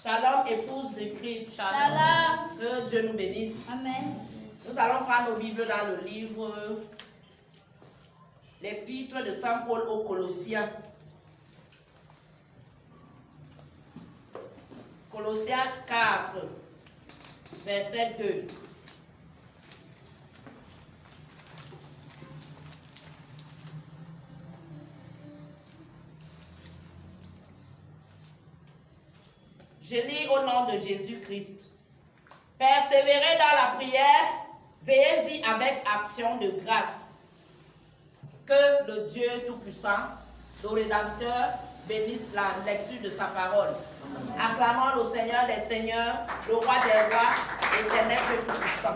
Shalom, épouse de Christ. Shalom. Que Dieu nous bénisse. Amen. Nous allons prendre nos Bibles dans le livre, l'épître de Saint Paul aux Colossiens. Colossiens 4, verset 2. Je lis au nom de Jésus-Christ. Persévérez dans la prière, veillez-y avec action de grâce. Que le Dieu Tout-Puissant, le Rédempteur, bénisse la lecture de sa parole. Acclamons le Seigneur des Seigneurs, le Roi des Rois, l'Éternel Dieu Tout-Puissant.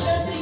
Je suis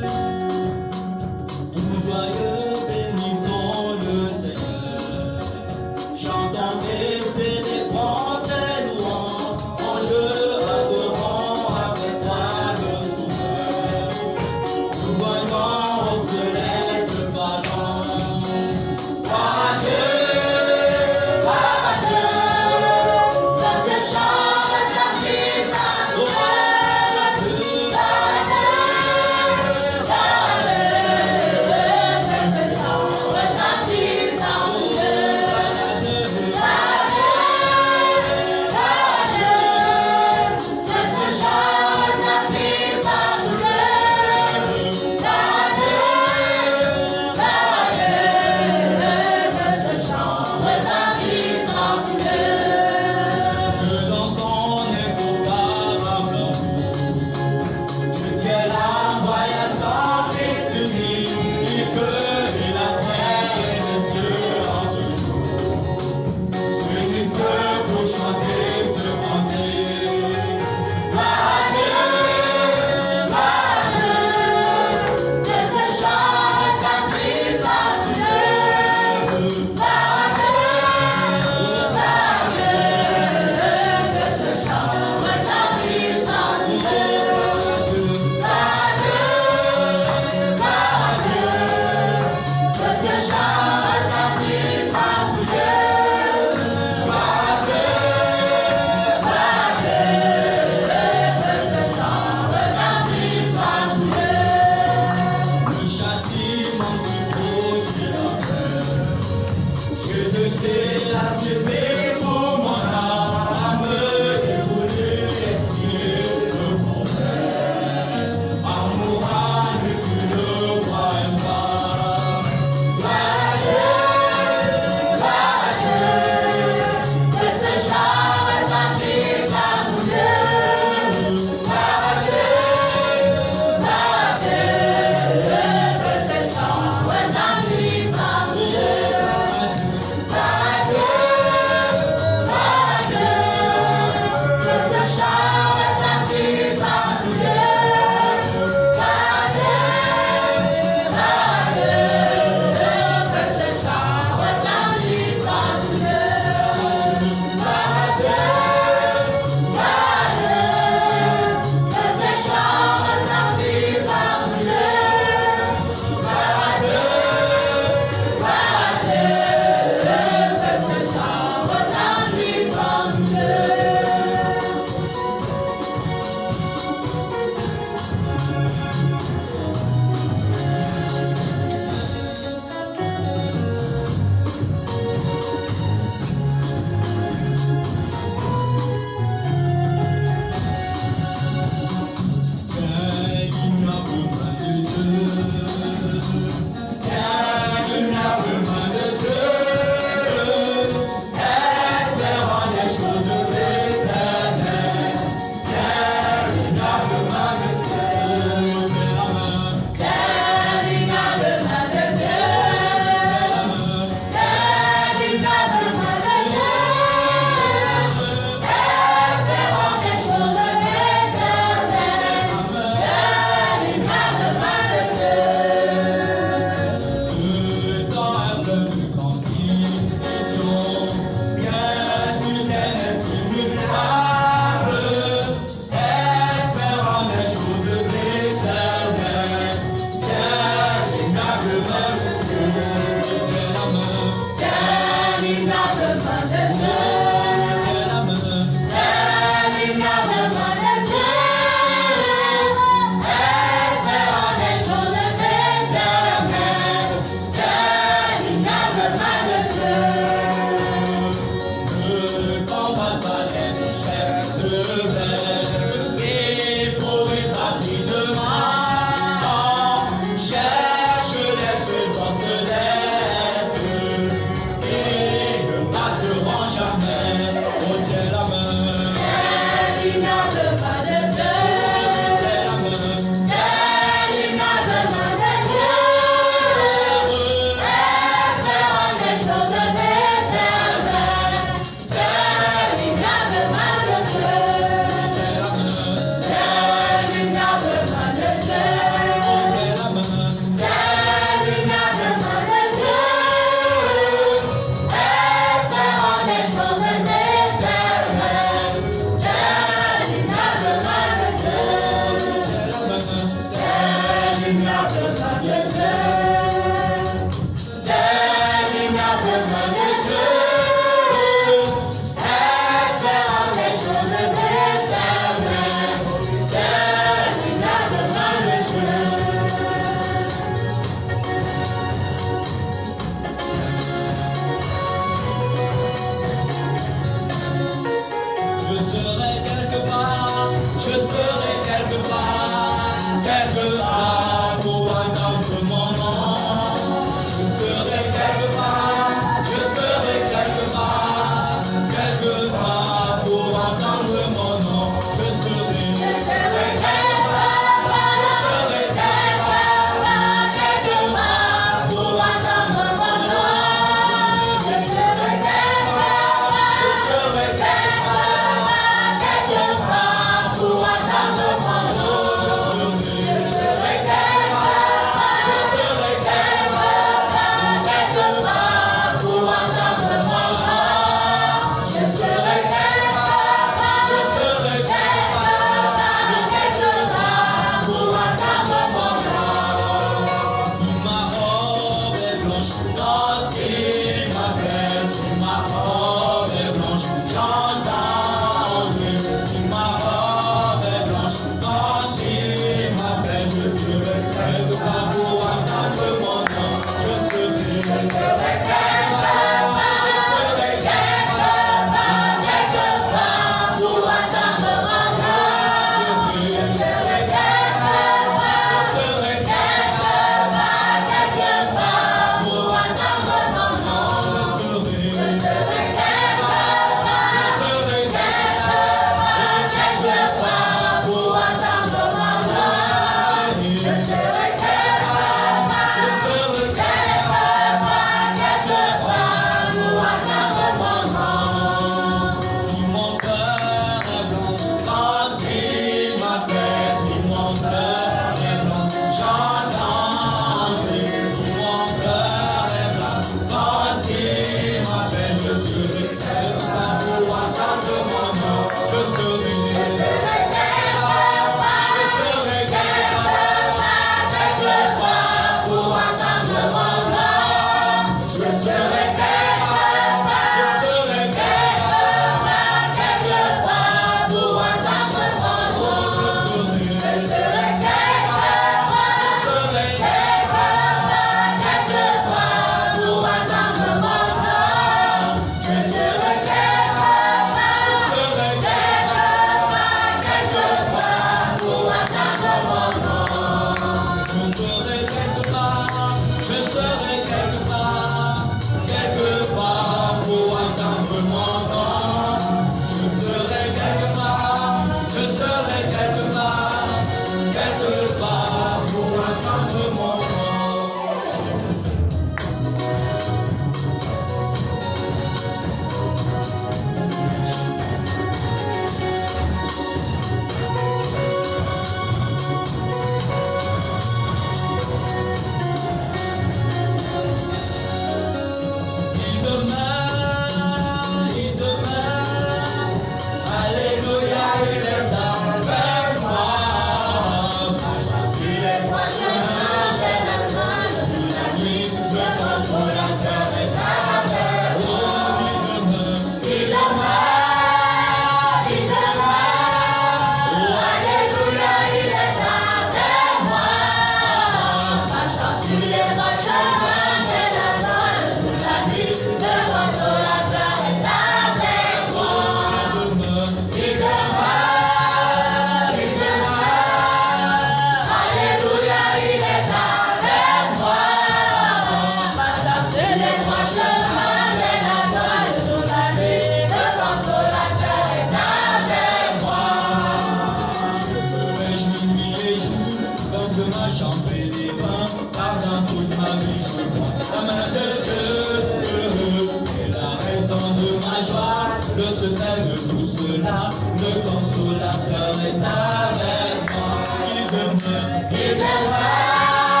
peine, tout cela, le consolateur est avec moi. Il demeure, il demeure,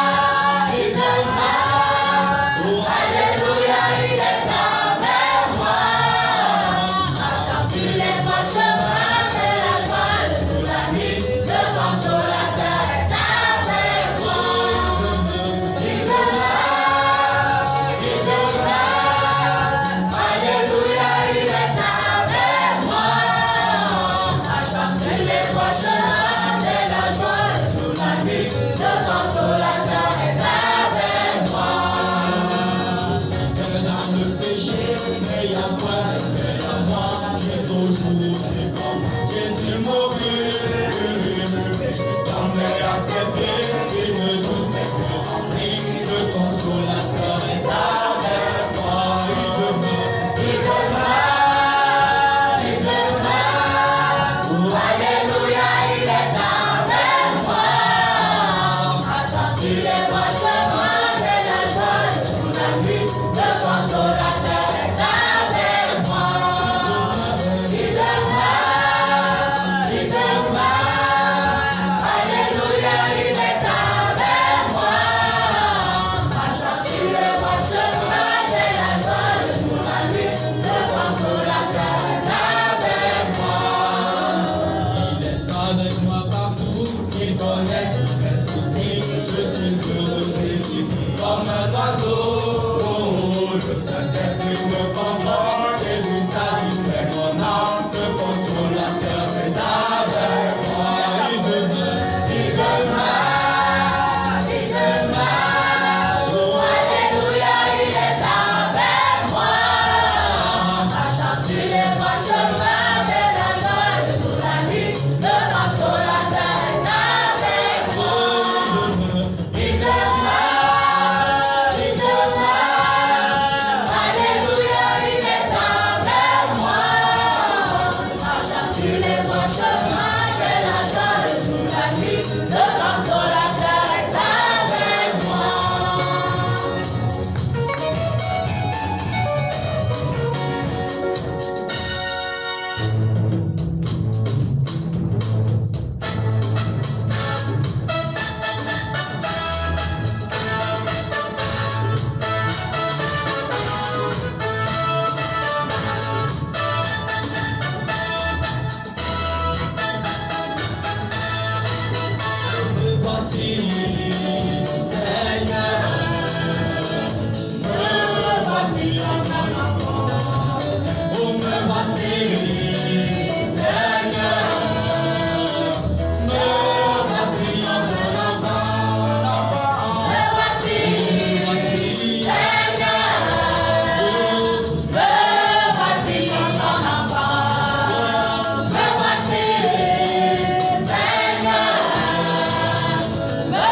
il demeure. Oh, alléluia, il est avec moi. Marchant sur les voies chemins de la joie, le jour, la nuit, le consolateur est avec moi. Il demeure, il demeure. Alléluia, il est avec moi. Marchant sur les voies chemins de la joie, le jour, la nuit, le consolateur est avec moi. Je dans le péché, mais il y a moi, mais il y a moi. J'ai toujours, j'ai comme Jésus mourut. Je t'en ai accepté, il me douce, mais pour remplir, le consolateur est avec moi. Il demeure, il demeure, il demeure. Oh, alléluia, il est avec moi. Marchant sur les voies chemins de la joie, le jour, la nuit, le consolateur est avec moi. Il demeure, il demeure. Alléluia, il est avec moi. Marchant sur les voies chemins de la joie, le jour, la nuit, le consolateur est avec moi. Il est avec moi partout, il connaît tous mes soucis. Je suis heureux et libre comme un oiseau. Oh, le Saint-Esprit me conforte, Jésus satisfait mon âme. Le consolateur est avec moi. Il demeure, il demeure, il demeure. Oh, alléluia, il est avec moi. Marchant sur les voies chemins de la joie, le jour, la nuit, le consolateur est avec moi. Il demeure, il demeure. Alléluia, il est avec moi. Marchant sur les voies chemins de la joie, le jour, la nuit, le consolateur est avec moi. Me voici, Seigneur. Me voici en ton enfant. Oh, me voici, Seigneur. Me voici en ton enfant. Me voici, Seigneur. Me voici en ton enfant. Me voici, Seigneur. Me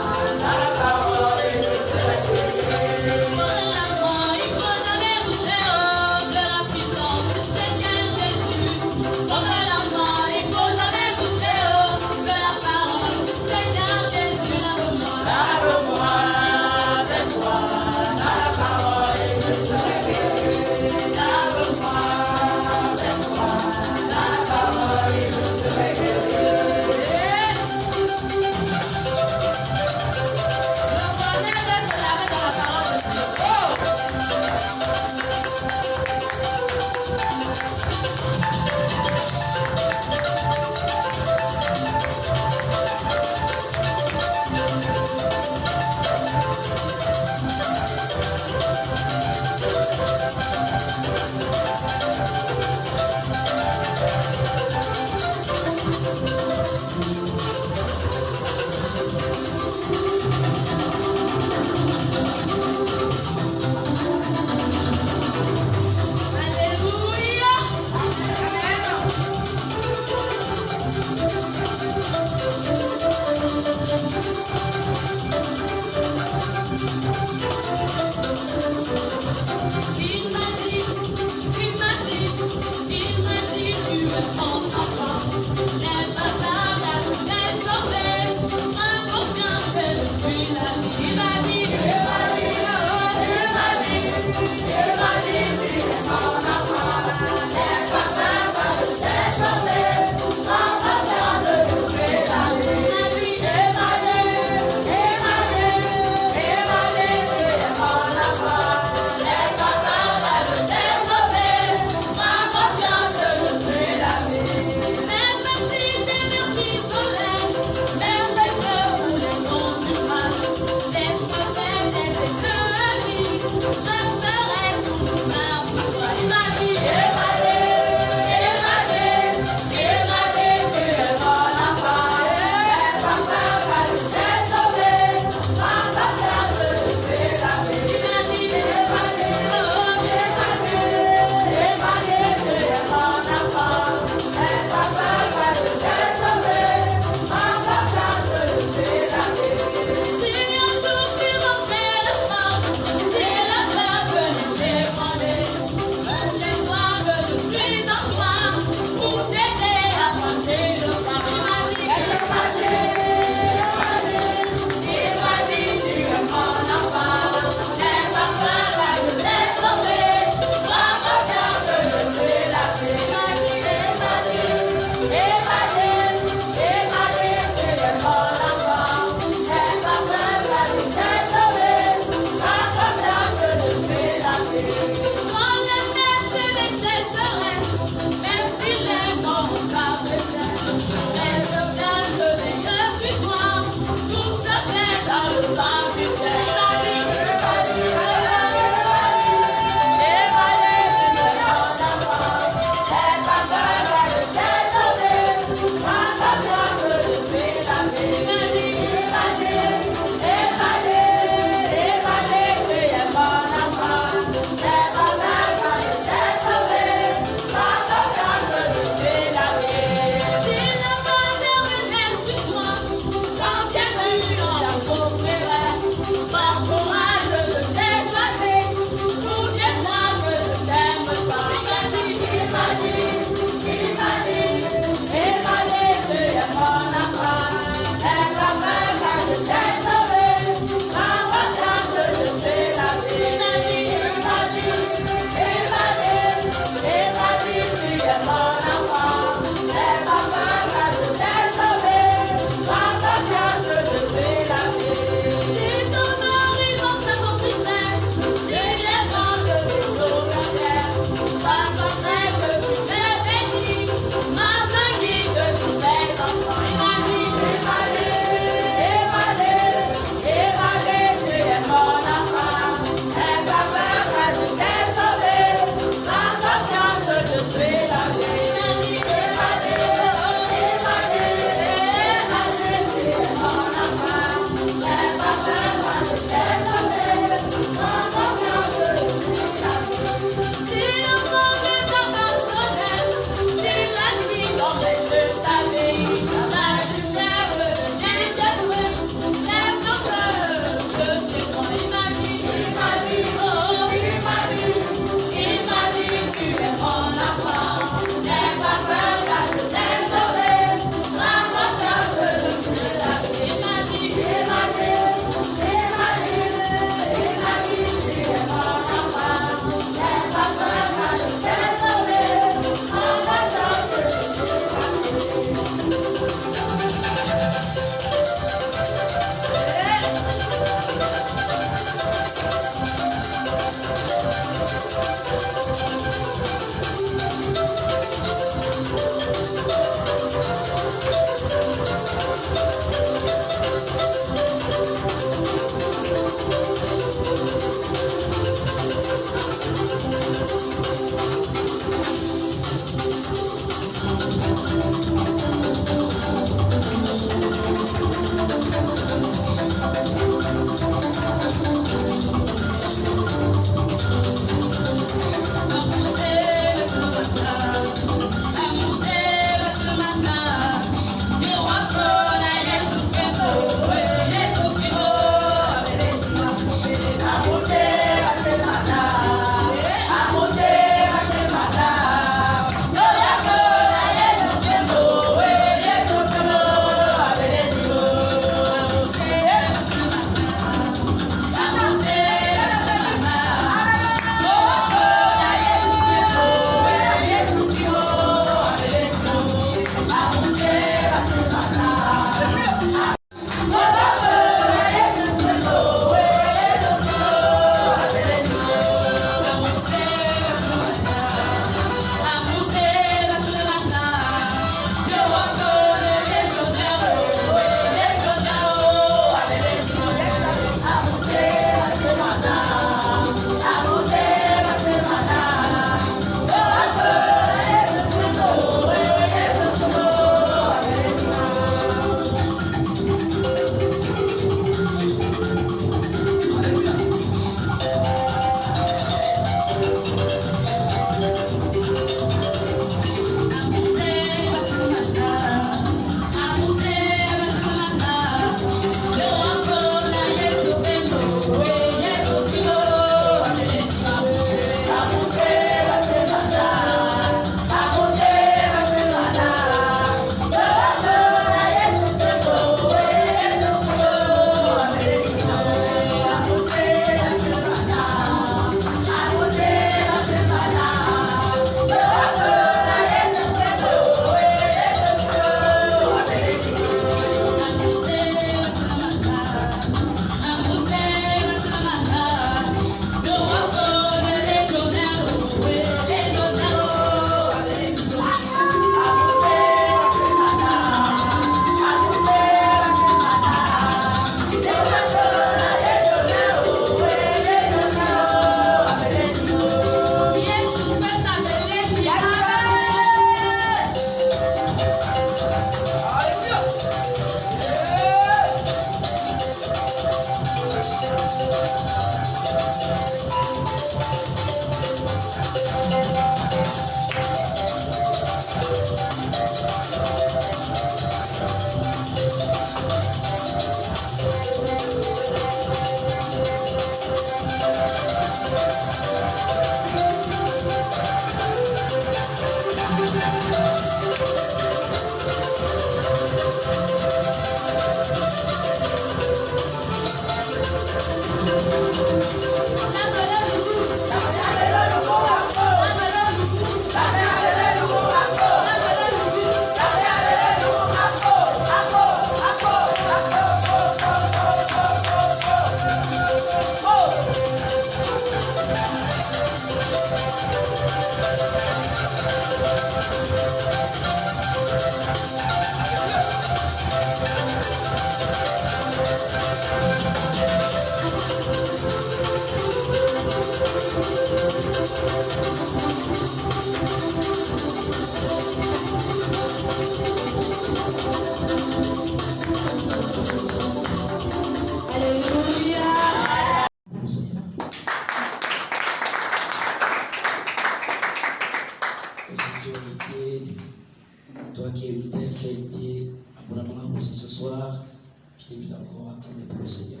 Je t'invite encore à acclamer pour le Seigneur.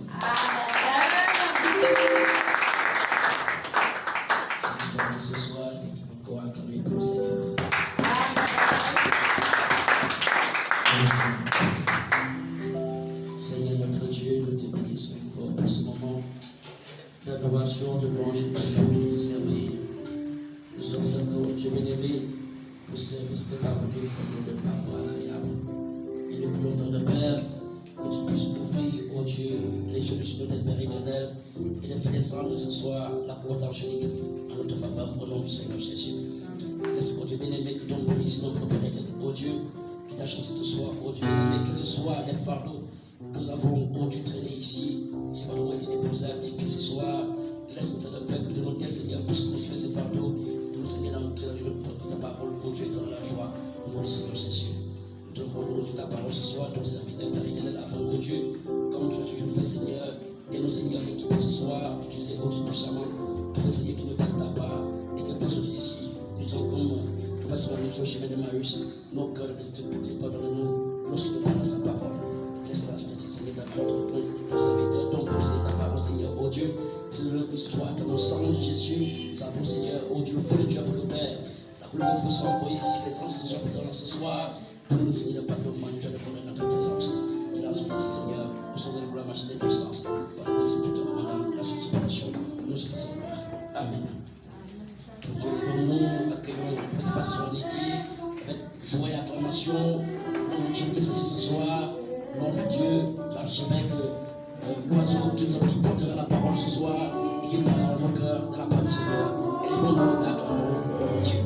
Si tu vas ce soir, je t'invite encore à acclamer pour le Seigneur. Seigneur notre Dieu, nous te bénissons encore pour ce moment d'adoration, de louange et de te servir. Nous sommes encore, Dieu bien-aimé, pour service de ta volonté comme de parfois agréable. Et nous voulons ton Père, que tu puisses ouvrir, oh Dieu, les yeux de notre Père éternel et de faire descendre ce soir la cour angélique en notre faveur au nom du Seigneur Jésus. Laisse, oh Dieu bien-aimé, que ton bénisse notre Père éternel, oh Dieu, qui t'a choisi ce soir, oh Dieu bien-aimé, que ce soit les fardeaux que nous avons, oh Dieu, traîné ici, si fardeaux ont été déposés à tes pieds ce soir, laisse-nous ton Père, que de notre Seigneur puisse construire ces fardeaux. Nous Seigneur, dans notre de ta parole, oh Dieu, dans la joie, au nom du Seigneur Jésus. Nous te rendons ta parole ce soir, ton serviteur, Père éternel, afin, oh Dieu, comme tu as toujours fait, Seigneur, et nous, Seigneur, l'équipe ce soir, utiliser, oh Dieu, puissamment, afin, Seigneur, qu'il ne perde ta part, et que personne d'ici, nous sommes comme, tout va sur le chemin de Maïs, nos cœurs ne te pardonne-nous, lorsque nous parlons sa parole. Laisse-la tout ainsi, Seigneur, ta parole, ton serviteur, ton Seigneur, ta parole, Seigneur, oh Dieu, Seigneur, que ce soit dans le sang de Jésus, nous avons, Seigneur, oh Dieu, le feu de Dieu, le Père, la couleur de feu soit envoyée ici, les transmissions présentes ce soir, pour nous, Seigneur, pas seulement nous, Dieu, de fondre notre présence. Et là, tout ainsi, Seigneur, nous sommes dans la majesté de puissance, par la possibilité de demander la supplication, nous sommes Seigneur. Amen. Dieu, nous accueillons avec face solennité, avec joie et acclamation, nous Dieu, Seigneur, ce soir, nom de Dieu, l'archevêque, l'oiseau qui portera la parole ce soir et qui nous parlera dans le cœur de la parole du Seigneur. Et les bons noms d'acclamons Dieu.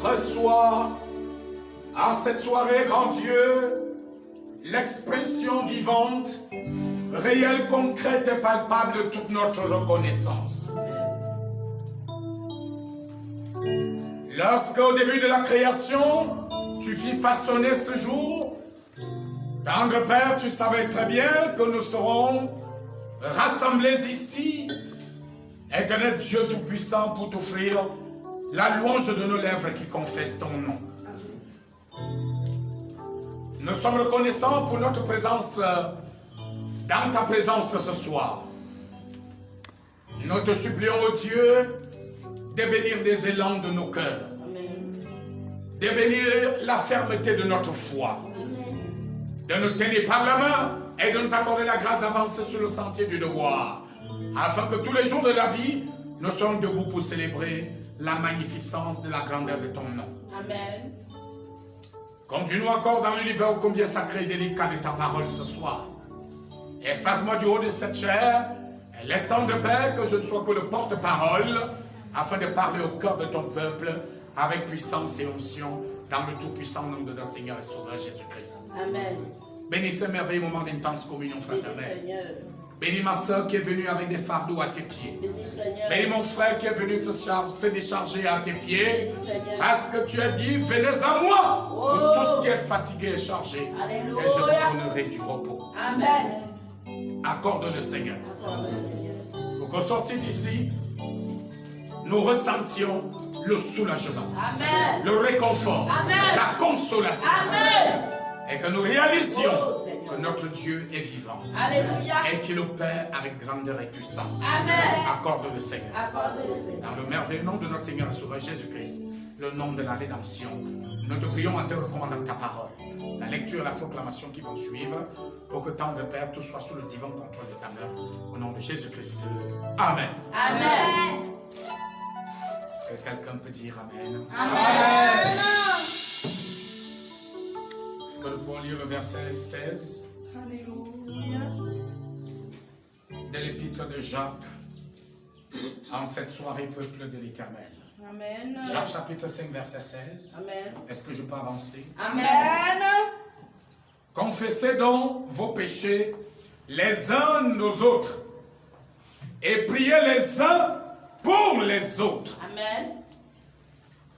Reçois en cette soirée, grand Dieu, l'expression vivante, réelle, concrète et palpable de toute notre reconnaissance. Lorsque au début de la création, tu fis façonner ce jour, tendre Père, tu savais très bien que nous serons rassemblés ici, éternel Dieu Tout-Puissant, pour t'offrir la louange de nos lèvres qui confessent ton nom. Nous sommes reconnaissants pour notre présence dans ta présence ce soir. Nous te supplions, ô Dieu, de bénir des élans de nos cœurs, de bénir la fermeté de notre foi, de nous tenir par la main et de nous accorder la grâce d'avancer sur le sentier du devoir, afin que tous les jours de la vie, nous soyons debout pour célébrer la magnificence de la grandeur de ton nom. Amen. Conduis-nous encore dans l'univers ô combien sacré et délicat de ta parole ce soir. Efface-moi du haut de cette chair et laisse tant de paix que je ne sois que le porte-parole afin de parler au cœur de ton peuple avec puissance et onction dans le tout-puissant nom de notre Seigneur et Sauveur Jésus-Christ. Amen. Bénis ce merveilleux moment d'intense communion fraternelle. Seigneur. Bénis ma soeur qui est venue avec des fardeaux à tes pieds. Bénis Seigneur. Bénis mon frère qui est venu se décharger à tes pieds. Bénis Seigneur. Parce que tu as dit, venez à moi, Oh. vous tous qui êtes fatigués et chargés. Alléluia. Et je vous donnerai du repos. Amen. Accorde-le Seigneur. Accorde, Seigneur. Pour qu'au sortir d'ici, nous ressentions le soulagement, Amen. le réconfort, Amen. la consolation. Amen. Et que nous réalisions Oh, Seigneur. que notre Dieu est vivant. Alléluia. Et qu'il opère avec grandeur et puissance. Amen. Accorde-le Seigneur. Accorde, Seigneur. Dans le merveilleux nom de notre Seigneur et Sauveur Jésus-Christ, le nom de la rédemption, nous te prions en te recommandant ta parole, la lecture et la proclamation qui vont suivre, pour que tant de Père, tout soit sous le divin contrôle de ta main, au nom de Jésus-Christ. Amen. Amen. Est-ce que quelqu'un peut dire Amen? Amen. Est-ce que nous pouvons lire le verset 16 de l'épître de Jacques en cette soirée, peuple de l'Éternel? Amen. Jacques chapitre 5, verset 16. Amen. Est-ce que je peux avancer? Amen. Confessez donc vos péchés les uns aux autres et priez les uns pour les autres Amen.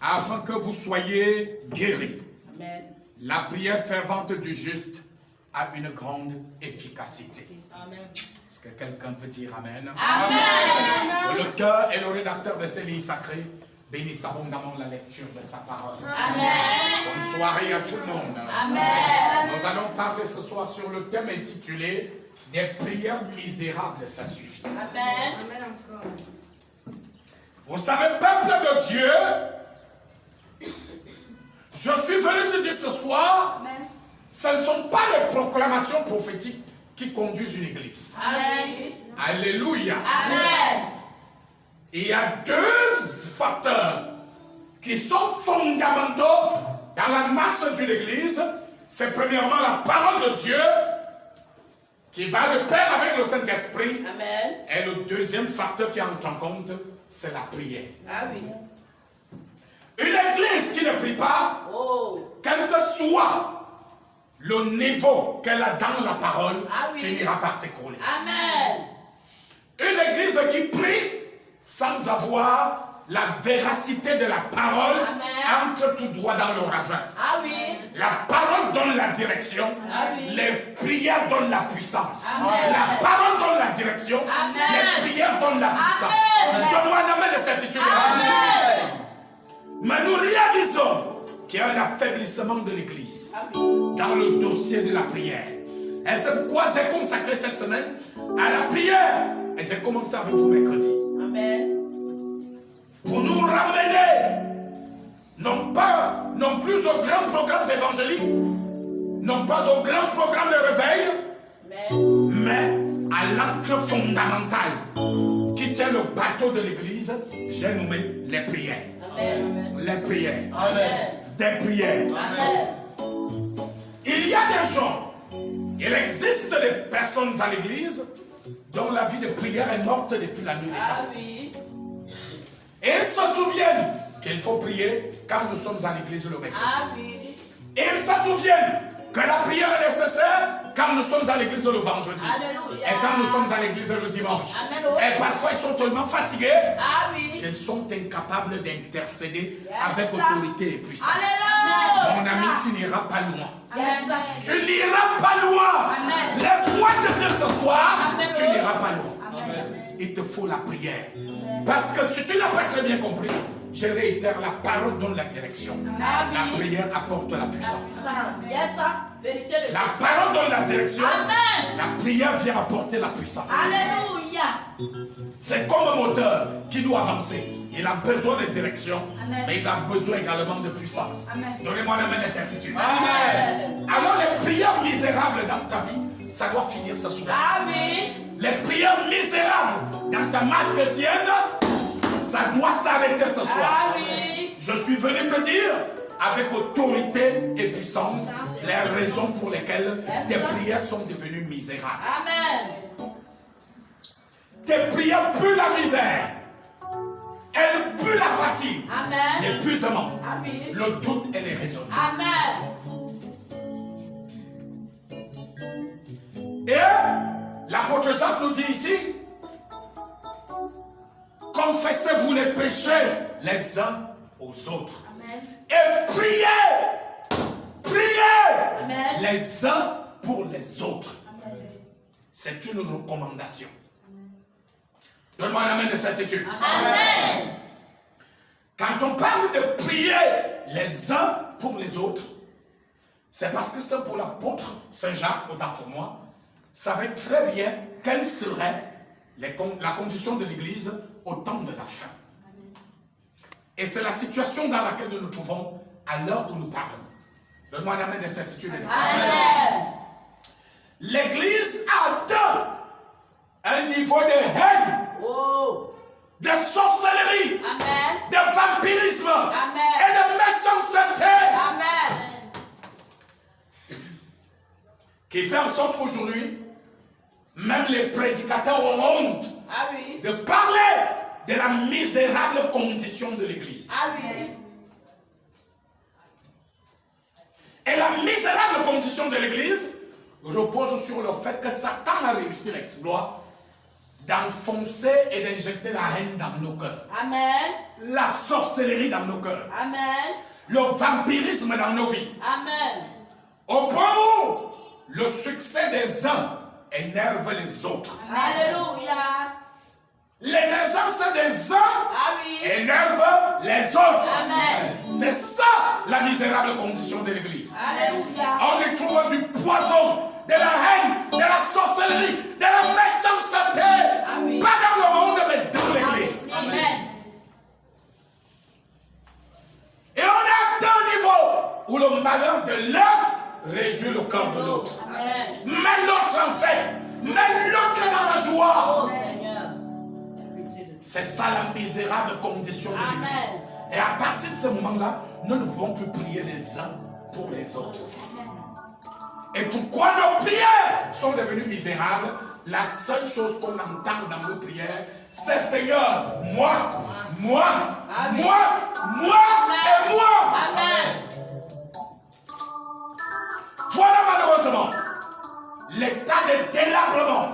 afin que vous soyez guéris. Amen. La prière fervente du juste a une grande efficacité. Amen. Est-ce que quelqu'un peut dire Amen? Amen. Que le cœur et le rédacteur de ces lignes sacrées bénissent abondamment la lecture de sa parole. Amen. Bonne soirée à tout le monde. Amen. Nous allons parler ce soir sur le thème intitulé « Des prières misérables, ça suffit ». Amen. Amen encore. Vous savez, peuple de Dieu, je suis venu te dire ce soir, Amen. ce ne sont pas les proclamations prophétiques qui conduisent une église. Amen. Alléluia. Amen. Il y a deux facteurs qui sont fondamentaux dans la marche d'une église. C'est premièrement la parole de Dieu qui va de pair avec le Saint-Esprit. Amen. Et le deuxième facteur qui entre en compte, c'est la prière. Ah oui. Une église qui ne prie pas, Oh. quel que soit le niveau qu'elle a dans la parole, Ah oui. finira par s'écrouler. Amen. Une église qui prie sans avoir la véracité de la parole, Amen. entre tout droit dans le ravin. Ah oui. La parole donne la direction, Ah oui. les prières donnent la puissance. Amen. La parole donne la direction, Amen. les prières donnent la puissance. Amen. Donne-moi un amen de certitude. Amen. Mais nous réalisons qu'il y a un affaiblissement de l'église Ah oui. dans le dossier de la prière. Et c'est pourquoi j'ai consacré cette semaine à la prière. Et j'ai commencé avec vous mercredi. Amen. Pour nous ramener, non plus aux grands programmes évangéliques, non pas aux grands programmes de réveil, Amen. mais à l'encre fondamentale qui tient le bateau de l'église, j'ai nommé les prières. Amen. Les prières. Amen. Des prières. Amen. Il y a des gens, il existe des personnes à l'église dont la vie de prière est morte depuis la nuit des Ah temps. oui. Et ils se souviennent qu'il faut prier quand nous sommes à l'église le mercredi. Ah oui. Et ils se souviennent Que la prière est nécessaire quand nous sommes à l'église le vendredi. Alléluia. Et quand nous sommes à l'église le dimanche. Amen. Et parfois ils sont tellement fatigués Ah oui. qu'ils sont incapables d'intercéder avec Yes. autorité et puissance. Alléluia. Mon ami, tu n'iras pas loin. Yes. Tu n'iras pas loin. Amen. Laisse-moi te dire ce soir, Amen. tu n'iras pas loin. Amen. Il te faut la prière. Parce que si tu n'as pas très bien compris, je réitère, la parole donne la direction. La prière apporte la puissance. Yes, sir. Vérité de La parole donne la direction. Amen. La prière vient apporter la puissance. Alléluia. C'est comme un moteur qui doit avancer. Il a besoin de direction, Amen. mais il a besoin également de puissance. Amen. Donnez-moi la main de certitude. Amen. Alors les prières misérables dans ta vie, ça doit finir ce soir. Ah oui. Les prières misérables dans ta masse chrétienne, ça doit s'arrêter ce soir. Ah oui. Je suis venu te dire, avec autorité et puissance, les raisons pour lesquelles tes prières sont devenues misérables. Amen. Tes prières puent la misère. Elles puent la fatigue, Amen. l'épuisement, Ah oui. le doute et les raisonnements. Amen. Et l'apôtre Jacques nous dit ici, confessez-vous les péchés les uns aux autres. Amen. Et priez, priez Amen. les uns pour les autres. Amen. C'est une recommandation. Donne-moi la main de certitude. Amen. Quand on parle de prier les uns pour les autres, c'est parce que c'est pour l'apôtre Saint Jacques, autant pour moi, savait très bien quelle serait la condition de l'Église au temps de la fin. Et c'est la situation dans laquelle nous nous trouvons à l'heure où nous parlons. Donne-moi la main de certitude. Amen. L'Église a atteint un niveau de haine, Oh. de sorcellerie, Amen. de vampirisme Amen. et de méchanceté Amen. qui fait en sorte qu'aujourd'hui, même les prédicateurs ont honte Ah oui. de parler de la misérable condition de l'Église. Ah oui. Et la misérable condition de l'Église repose sur le fait que Satan a réussi l'exploit d'enfoncer et d'injecter la haine dans nos cœurs, Amen. la sorcellerie dans nos cœurs, Amen. le vampirisme dans nos vies, Amen. au point où le succès des uns énerve les autres. Alléluia. L'émergence des uns Ah oui. énerve les autres. Amen. C'est ça la misérable condition de l'Église. Alléluia. On y trouve du poison, de la haine, de la sorcellerie, de la méchanceté. Ah oui. Pas dans le monde, mais dans l'Église. Amen. Et on est à un niveau où le malheur de l'un réjouit le cœur de l'autre. Amen. Mets l'autre en fait, mets l'autre dans la joie. Oh Seigneur. Pitié de nous. C'est ça la misérable condition de Amen. l'Église. Et à partir de ce moment-là, nous ne pouvons plus prier les uns pour les autres. Et pourquoi nos prières sont devenues misérables? La seule chose qu'on entend dans nos prières, c'est Seigneur, moi, Amen. moi et moi. Amen. Voilà malheureusement l'état de délabrement,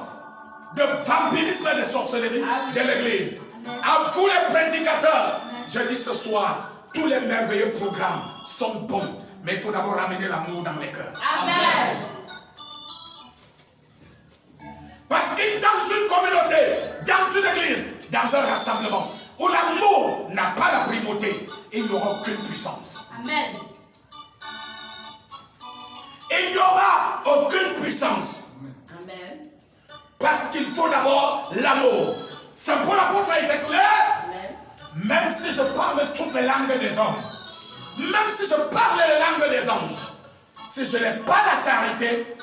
de vampirisme et de sorcellerie Amen. de l'Église. À vous les prédicateurs, je dis ce soir, tous les merveilleux programmes sont bons, mais il faut d'abord ramener l'amour dans les cœurs. Amen. Parce que dans une communauté, dans une église, dans un rassemblement, où l'amour n'a pas la primauté, il n'y aura aucune puissance. Amen. Il n'y aura aucune puissance. Amen. Parce qu'il faut d'abord l'amour. C'est pour l'apôtre a été clair. Amen. Même si je parle toutes les langues des hommes, même si je parle les langues des anges, si je n'ai pas la charité,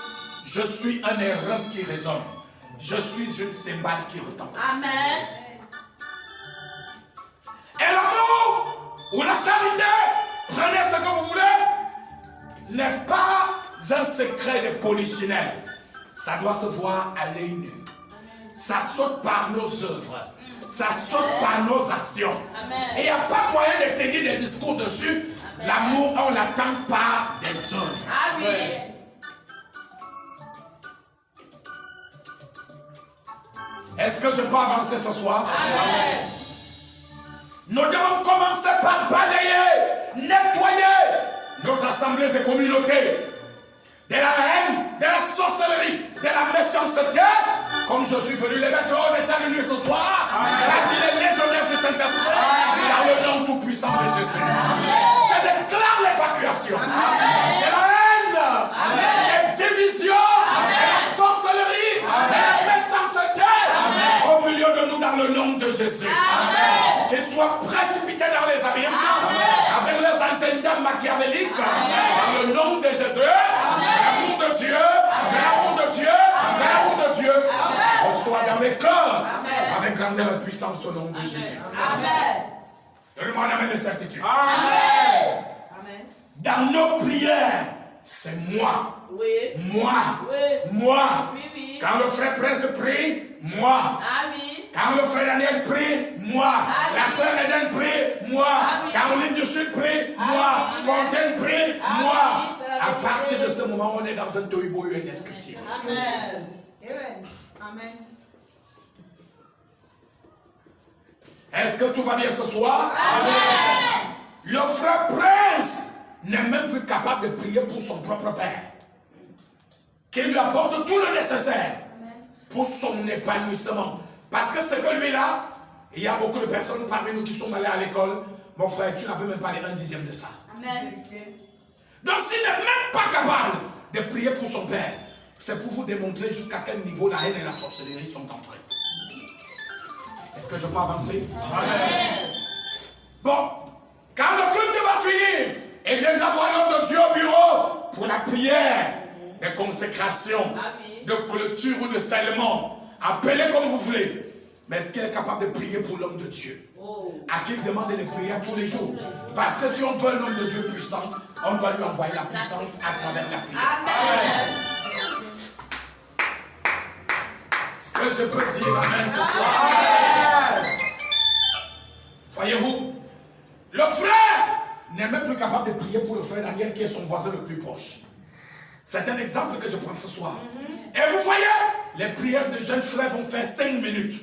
je suis un erreur qui résonne. Je suis une cymbale qui retentit. Amen. Et l'amour ou la charité, prenez ce que vous voulez, n'est pas un secret de polichinelle. Ça doit se voir à l'œil nu. Ça saute par nos œuvres. Ça saute par nos actions. Amen. Et il n'y a pas moyen de tenir des discours dessus. Amen. L'amour, on l'attend par des œuvres. Ah oui. Est-ce que je peux avancer ce soir? Amen. Nous devons commencer par balayer, nettoyer nos assemblées et communautés de la haine, de la sorcellerie, de la méchanceté, comme je suis venu les mettre en état de nuit ce soir, parmi les légionnaires du Saint-Esprit, dans le nom tout-puissant de Jésus. Je déclare l'évacuation de la haine, des divisions, de la sorcellerie, de la méchanceté, au milieu de nous dans le nom de Jésus. Qu'ils soient précipités dans les abîmes, avec les agendas machiavéliques, dans le nom de Jésus. De l'amour de Dieu, de l'amour de Dieu, de l'amour de Dieu, reçoit dans mes cœurs, avec grandeur et puissance au nom de Jésus. Amen. Donne-moi un amen de certitude. Amen. Dans nos prières, c'est moi. Oui. Moi. Oui. Moi. Oui, oui. Quand le frère Prince prie, moi. Ah oui. Quand le frère Daniel prie, moi. La sœur Eden prie, moi. Caroline du Sud prie, moi. Fontaine prie, moi. À partir de ce moment, on est dans un tohu-bohu indescriptible. Amen. Amen. Est-ce que tout va bien ce soir? Amen. Le frère Prince n'est même plus capable de prier pour son propre père, qui lui apporte tout le nécessaire pour son épanouissement. Parce que ce que lui là, il y a beaucoup de personnes parmi nous qui sont allées à l'école. Mon frère, tu n'avais même pas les 1/10 de ça. Amen. Donc s'il n'est même pas capable de prier pour son père, c'est pour vous démontrer jusqu'à quel niveau la haine et la sorcellerie sont entrées. Est-ce que je peux avancer? Amen. Bon, quand le culte va finir, il viendra voir l'homme de Dieu au bureau pour la prière de consécration, de clôture ou de scellement. Appelez comme vous voulez. Mais est-ce qu'il est capable de prier pour l'homme de Dieu? À qui il demande de les prier tous les jours? Parce que si on veut un homme de Dieu puissant, on doit lui envoyer la puissance à travers la prière. Amen. Est-ce que je peux dire amen ce soir? Amen. Voyez-vous, le frère n'est même plus capable de prier pour le frère Daniel qui est son voisin le plus proche. C'est un exemple que je prends ce soir. Et vous voyez, les prières de jeunes frères vont faire 5 minutes.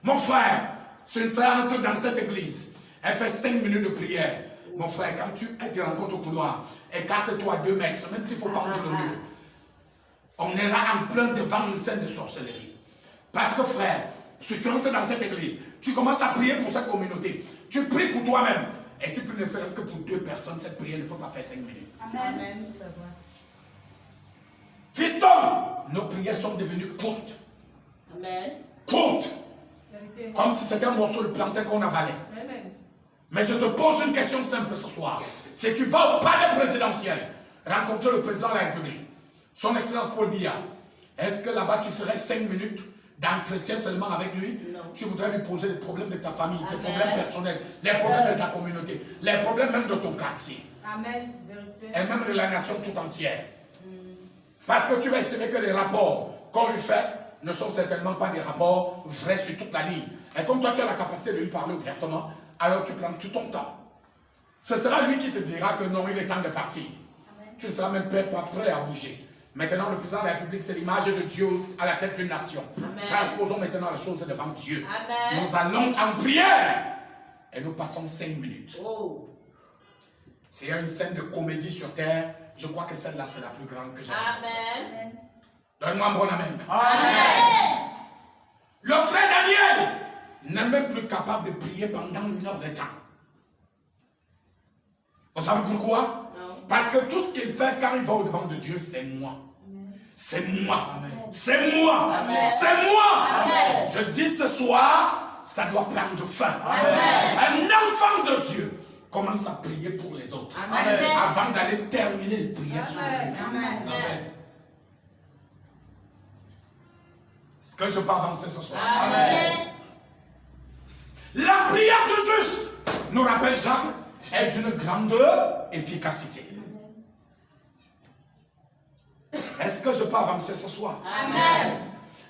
Mon frère, si une sœur entre dans cette église, elle fait 5 minutes de prière. Mon frère, quand tu te rencontres au couloir, écarte-toi à 2 mètres, même s'il faut fendre le mur. On est là en plein devant une scène de sorcellerie. Parce que frère, si tu entres dans cette église, tu commences à prier pour cette communauté. Tu pries pour toi-même. Et tu peux ne serait-ce que pour 2 personnes, cette prière ne peut pas faire 5 minutes. Amen. Fiston, nos prières sont devenues courtes. Amen. Courtes. Comme si c'était un morceau de plantain qu'on avalait. Amen. Mais je te pose une question simple ce soir. Si tu vas au palais présidentiel, rencontrer le président de la République, son excellence Paul Biya, est-ce que là-bas tu ferais 5 minutes d'entretien seulement avec lui? Non. Tu voudrais lui poser les problèmes de ta famille, tes Amen. problèmes personnels, les problèmes de ta communauté, les problèmes même de ton quartier, Amen. Vérité. et même de la nation tout entière. Parce que tu vas estimer que les rapports qu'on lui fait ne sont certainement pas des rapports vrais sur toute la ligne. Et comme toi tu as la capacité de lui parler ouvertement, alors tu prends tout ton temps. Ce sera lui qui te dira que non, il est temps de partir. Amen. Tu ne seras même pas prêt à bouger. Maintenant, le président de la République, c'est l'image de Dieu à la tête d'une nation. Amen. Transposons maintenant les choses devant Dieu. Amen. Nous allons en prière et nous passons 5 minutes. Oh. S'il y a une scène de comédie sur terre, je crois que celle-là, c'est la plus grande que j'ai. Amen. Donne-moi un bon amen. Amen. Le frère Daniel n'est même plus capable de prier pendant 1 heure de temps. Vous savez pourquoi? Non. Parce que tout ce qu'il fait quand il va au devant de Dieu, c'est moi. C'est moi. C'est moi. Amen. C'est moi. Amen. Je dis ce soir, ça doit prendre fin. Amen. Un enfant de Dieu commence à prier pour les autres. Amen. Avant d'aller terminer les prières sur lui-même. Amen. Est-ce que je peux avancer ce soir? Amen. La prière du juste, nous rappelle Jacques, est d'une grande efficacité. Est-ce que je peux avancer ce soir? Amen.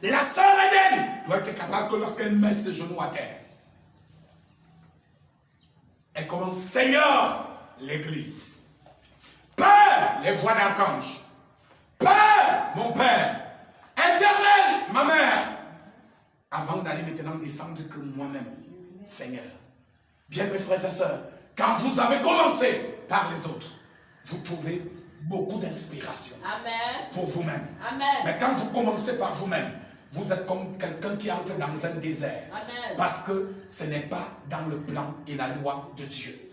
La sœur Eden doit être capable que lorsqu'elle met ses genoux à terre, elle commence, Seigneur, l'Église. Père, les voix d'archange. Père, mon Père. Éternel, ma mère. avant d'aller maintenant descendre que moi-même, Seigneur. Bien mes frères et sœurs, quand vous avez commencé par les autres, vous trouvez beaucoup d'inspiration pour vous-même. Mais quand vous commencez par vous-même, vous êtes comme quelqu'un qui entre dans un désert. Parce que ce n'est pas dans le plan et la loi de Dieu.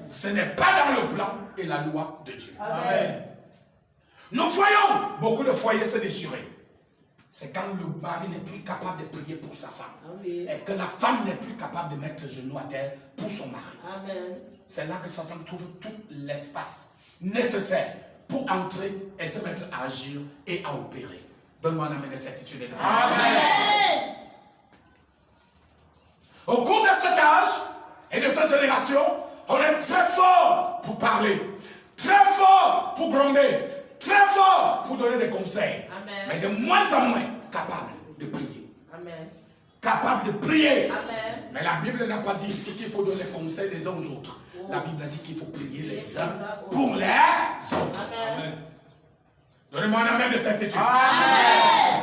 Ce n'est pas dans le plan et la loi de Dieu. Nous voyons beaucoup de foyers se déchirer. C'est quand le mari n'est plus capable de prier pour sa femme. Et que la femme n'est plus capable de mettre genou à terre pour son mari. C'est là que Satan trouve tout l'espace nécessaire pour entrer et se mettre à agir et à opérer. Donne-moi un amen de certitude. Amen. Au cours de cet âge et de cette génération, on est très fort pour parler, très fort pour gronder, très fort pour donner des conseils. Amen. Mais de moins en moins capable de prier. Amen. Capable de prier. Amen. Mais la Bible n'a pas dit ici qu'il faut donner des conseils les uns aux autres. La Bible a dit qu'il faut prier les uns pour les autres. Amen. Donnez-moi un amen de certitude. Amen.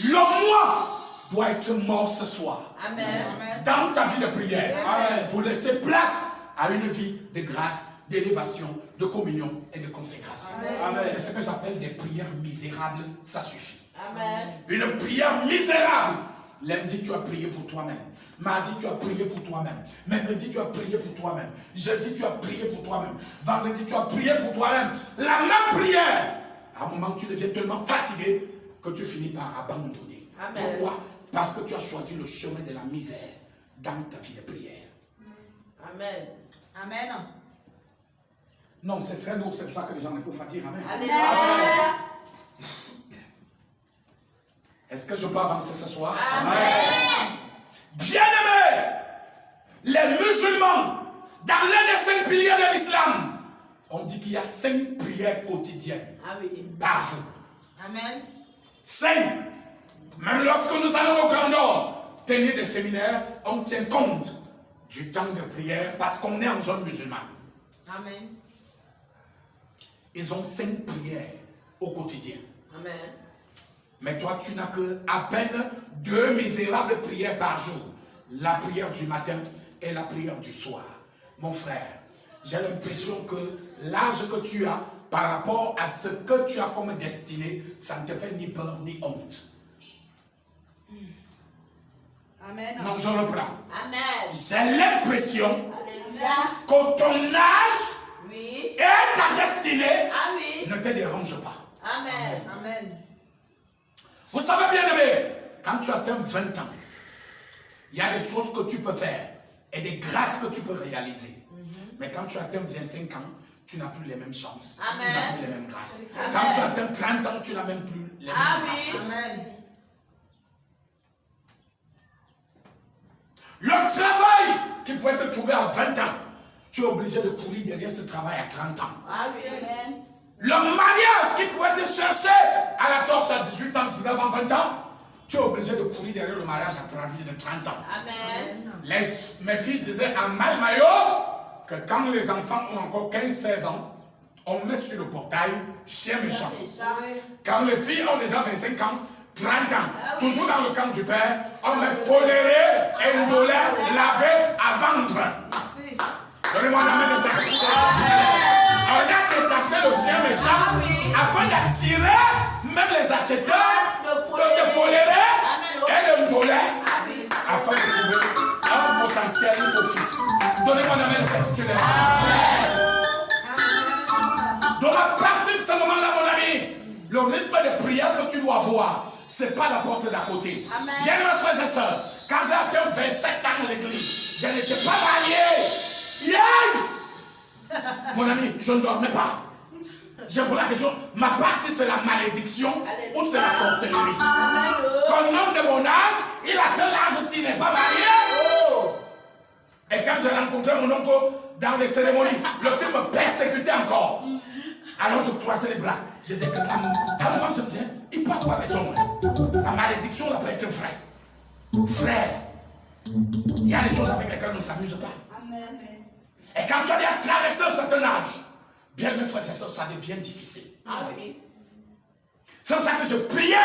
Le moi doit être mort ce soir. Amen. Dans ta vie de prière. Amen. Pour laisser place à une vie de grâce, d'élévation, de communion et de consécration. C'est ce que j'appelle des prières misérables, ça suffit. Amen. Une prière misérable. Lundi, tu as prié pour toi-même. Mardi, tu as prié pour toi-même. Mercredi, tu as prié pour toi-même. Jeudi, tu as prié pour toi-même. Vendredi, tu as prié pour toi-même. La même prière. À un moment, tu deviens tellement fatigué que tu finis par abandonner. Amen. Pourquoi? Parce que tu as choisi le chemin de la misère dans ta vie de prière. Amen. Amen. Non, c'est très lourd, c'est pour ça que les gens ne peuvent pas dire Amen. Amen. Est-ce que je peux avancer ce soir? Amen. Bien-aimés, les musulmans, dans l'un des 5 piliers de l'islam, on dit qu'il y a 5 prières quotidiennes par jour. Amen. 5. Même lorsque nous allons au Grand Nord tenir des séminaires, on tient compte du temps de prière parce qu'on est en zone musulmane. Amen. Ils ont 5 prières au quotidien. Amen. Mais toi, tu n'as que à peine 2 misérables prières par jour. La prière du matin et la prière du soir. Mon frère, j'ai l'impression que l'âge que tu as par rapport à ce que tu as comme destinée, ça ne te fait ni peur ni honte. Amen. Non, je reprends. Amen. J'ai l'impression que ton âge et ta destinée ne te dérangent pas. Amen. Amen. Vous savez bien aimé, quand tu atteins 20 ans, il y a des choses que tu peux faire et des grâces que tu peux réaliser. Mais quand tu atteins 25 ans, tu n'as plus les mêmes chances. Amen. Tu n'as plus les mêmes grâces. Amen. Quand tu atteins 30 ans, tu n'as même plus les mêmes grâces. Amen. Le travail qui pouvait te trouver à 20 ans, tu es obligé de courir derrière ce travail à 30 ans. Amen. Le mariage qui pouvait te chercher à la torche à 18 ans, 19 ans, 20 ans, tu es obligé de courir derrière le mariage à partir de 30 ans. Amen. Mes filles disaient à Malmayo que quand les enfants ont encore 15-16 ans, on met sur le portail chien méchant. Quand les filles ont déjà 25 ans, 30 ans, toujours dans le camp du père, on met foléré et ndolé lavé à vendre. Donnez-moi la main de cette. On a détaché le chien méchant afin d'attirer même les acheteurs de foléré et de ndolé afin de trouver un potentiel office. Donnez-moi la main de cette. Donc à partir de ce moment-là, mon ami, le rythme de prière que tu dois avoir, c'est pas la porte d'à côté. Bien mes frères et sœurs, quand j'ai atteint 27 ans à l'église, je n'étais pas marié. Yeah! Mon ami, je ne dormais pas. J'ai posé la question, ma part si c'est la malédiction ou c'est la sorcellerie. Qu'un homme de mon âge, il atteint l'âge s'il n'est pas marié. Et quand j'ai rencontré mon oncle dans les cérémonies, le type me persécutait encore. Alors je croisais les bras. Je disais que à un moment je me disais, il peut avoir raison. La malédiction n'a pas été vraie. Frère, il y a des choses avec lesquelles on ne s'amuse pas. Amen. Et quand tu as traversé un certain âge, bien mes frères et sœurs, ça devient difficile. Amen. C'est pour ça que je priais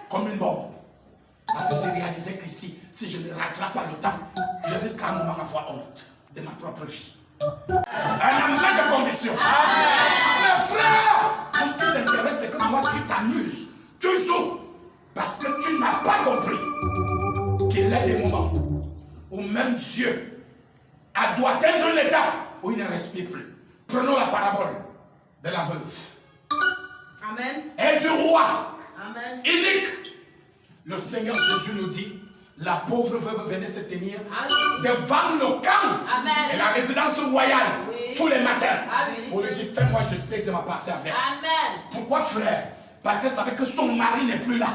comme une bombe. Parce que j'ai réalisé qu'ici, si je ne rattrape pas le temps, je risque à un moment d'avoir honte de ma propre vie. Un amen de conviction. Mais frère, tout ce qui t'intéresse, c'est que toi, tu t'amuses. Toujours. Parce que tu n'as pas compris qu'il y a des moments où même Dieu doit atteindre une étape où il ne respire plus. Prenons la parabole de la veuve. Amen. Et du roi. Amen. Inique. Le Seigneur Jésus nous dit, la pauvre veuve venait se tenir devant le camp et la résidence royale tous les matins pour lui dire, fais-moi justice de ma partie adverse. Amen. Pourquoi, frère? Parce qu'elle savait que son mari n'est plus là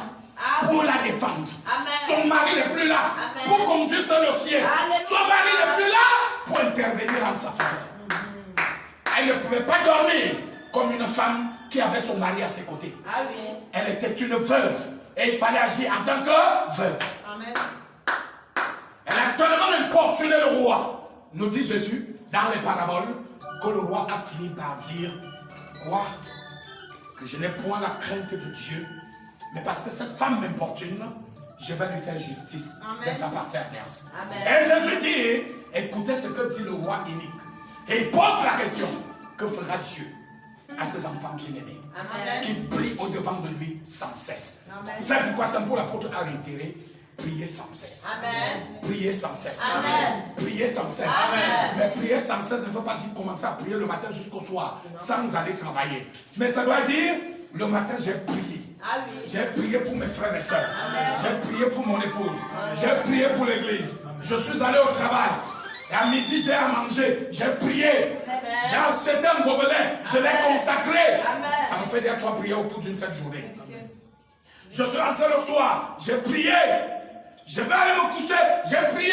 pour la défendre. Amen. Son mari n'est plus là pour conduire son dossier. Son mari n'est plus là pour intervenir en sa faveur. Elle ne pouvait pas dormir comme une femme qui avait son mari à ses côtés. Elle était une veuve et il fallait agir en tant que veuve. Amen. Elle a tellement importuné le roi, nous dit Jésus dans les paraboles, que le roi a fini par dire, quoi? Que je n'ai point la crainte de Dieu, mais parce que cette femme m'importune, je vais lui faire justice de sa partie adverse. Et Jésus dit, écoutez ce que dit le roi inique. Et il pose la question, que fera Dieu à ses enfants bien-aimés qui prient au-devant de lui sans cesse? C'est pourquoi Saint Paul l'apôtre a réitéré, priez sans cesse. Priez sans cesse. Priez sans cesse. Mais prier sans cesse ne veut pas dire commencer à prier le matin jusqu'au soir sans aller travailler. Mais ça doit dire, le matin j'ai prié. J'ai prié pour mes frères et sœurs. J'ai prié pour mon épouse. J'ai prié pour l'église. Je suis allé au travail. Et à midi, j'ai à manger. J'ai prié. J'ai acheté un gobelet. Je l'ai consacré. Ça me fait déjà 3 prières au cours d'une seule journée. Je suis rentré le soir. J'ai prié. Je vais aller me coucher. J'ai prié.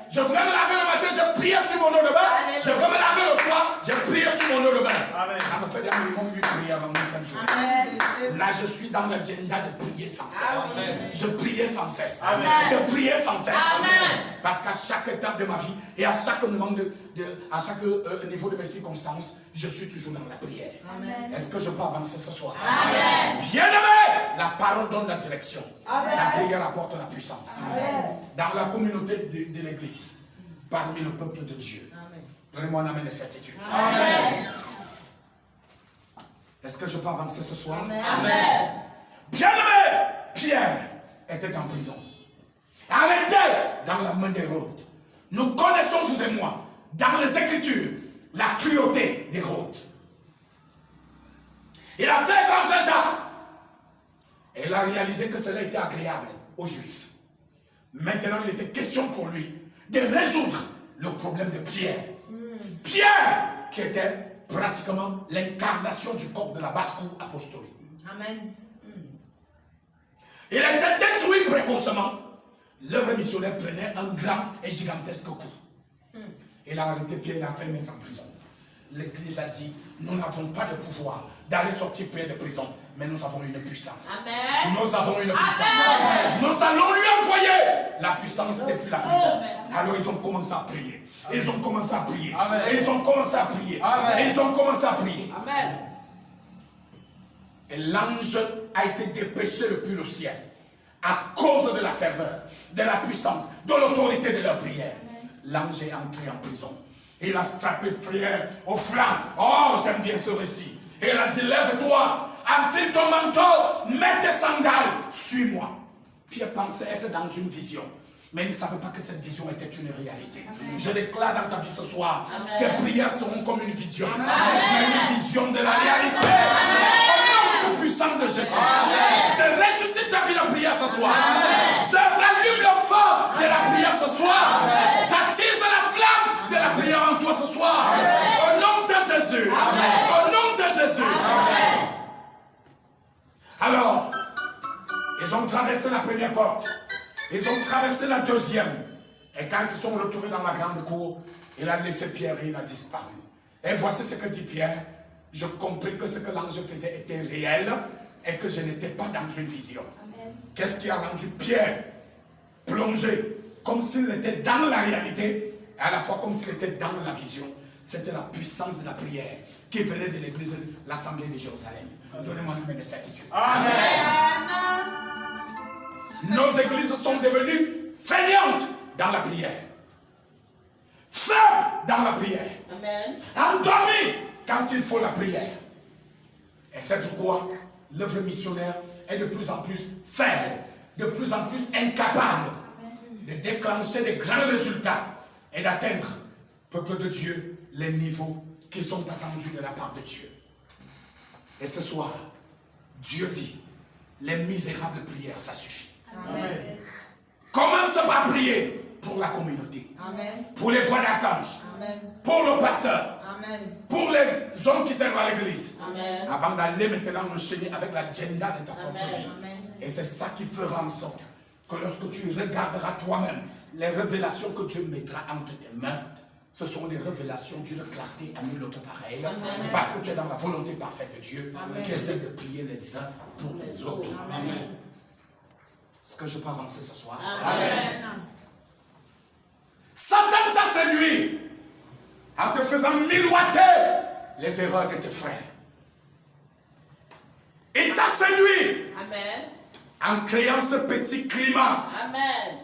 Je voulais me laver le matin. J'ai prié sur mon eau de bain. Je vais me laver le soir. J'ai prié sur mon eau de bain. Ça me fait déjà minimum 8 prières avant une seule journée. Là, je suis dans l'agenda de prier sans cesse. Je priais sans cesse. De prier sans cesse. Parce qu'à chaque étape de ma vie et à chaque moment à chaque niveau de mes circonstances, je suis toujours dans la prière. Est-ce que je peux avancer ce soir? Bien-aimé, la parole donne la direction. La prière apporte la puissance. Dans la communauté de l'église, parmi le peuple de Dieu. Donnez-moi un amen de certitude. Est-ce que je peux avancer ce soir? Bien-aimé, Pierre était en prison. Elle était dans la main d'Hérode. Nous connaissons, vous et moi, dans les Écritures, la cruauté d'Hérode. Il a fait comme ça. Et il a réalisé que cela était agréable aux Juifs. Maintenant, il était question pour lui de résoudre le problème de Pierre. Pierre, qui était pratiquement l'incarnation du corps de la basse-cour apostolique. Il était détruit précocement. L'œuvre missionnaire prenait un grand et gigantesque coup. Il a arrêté Pierre, il a fait mettre en prison. L'église a dit, nous n'avons pas de pouvoir d'aller sortir Pierre de prison, mais nous avons une puissance. Nous avons une puissance. Nous allons lui envoyer la puissance depuis la prison. Alors ils ont commencé à prier. Ils ont commencé à prier. Et ils ont commencé à prier. Et ils ont commencé à prier. Et l'ange a été dépêché depuis le ciel à cause de la ferveur, de la puissance, de l'autorité de leur prière. L'ange est entré en prison. Il a frappé Pierre au flanc. Oh, j'aime bien ce récit. Et il a dit, lève-toi, enfile ton manteau, mets tes sandales, suis-moi. Pierre pensait être dans une vision, mais il ne savait pas que cette vision était une réalité. Je déclare dans ta vie ce soir, tes prières seront comme une vision. Une vision de la réalité. Au nom tout puissant de Jésus. Je ressuscite ta vie de prière ce soir. Je rallume le feu de la prière ce soir. J'attise la flamme de la prière en toi ce soir. Au nom de Jésus. Au nom de Jésus. Alors, ils ont traversé la première porte. Ils ont traversé la deuxième. Et quand ils se sont retrouvés dans la grande cour, il a laissé Pierre et il a disparu. Et voici ce que dit Pierre. Je compris que ce que l'ange faisait était réel et que je n'étais pas dans une vision. Qu'est-ce qui a rendu Pierre plongé comme s'il était dans la réalité et à la fois comme s'il était dans la vision? C'était la puissance de la prière qui venait de l'église, l'assemblée de Jérusalem. Donnez-moi une main de certitude. Nos églises sont devenues fainéantes dans la prière. Fermes dans la prière. Amen. Endormies quand il faut la prière. Et c'est pourquoi l'œuvre missionnaire est de plus en plus faible, de plus en plus incapable de déclencher de grands résultats et d'atteindre, peuple de Dieu, les niveaux qui sont attendus de la part de Dieu. Et ce soir, Dieu dit, les misérables prières, ça suffit. Amen. Commence par prier pour la communauté, Amen. pour les voix d'archange, Amen. pour le pasteur, Amen. pour les hommes qui servent à l'église, Amen. avant d'aller maintenant enchaîner avec l'agenda de ta propre Amen. vie. Amen. Et c'est ça qui fera en sorte que lorsque tu regarderas toi-même les révélations que Dieu mettra entre tes mains, ce sont des révélations d'une clarté à nulle autre pareille. Amen. Parce que tu es dans la volonté parfaite de Dieu, Amen. qui essaie de prier les uns pour les autres. Amen. Est-ce que je peux avancer ce soir? Amen. Satan t'a séduit en te faisant miroiter les erreurs de tes frères. Il t'a séduit Amen. en créant ce petit climat Amen.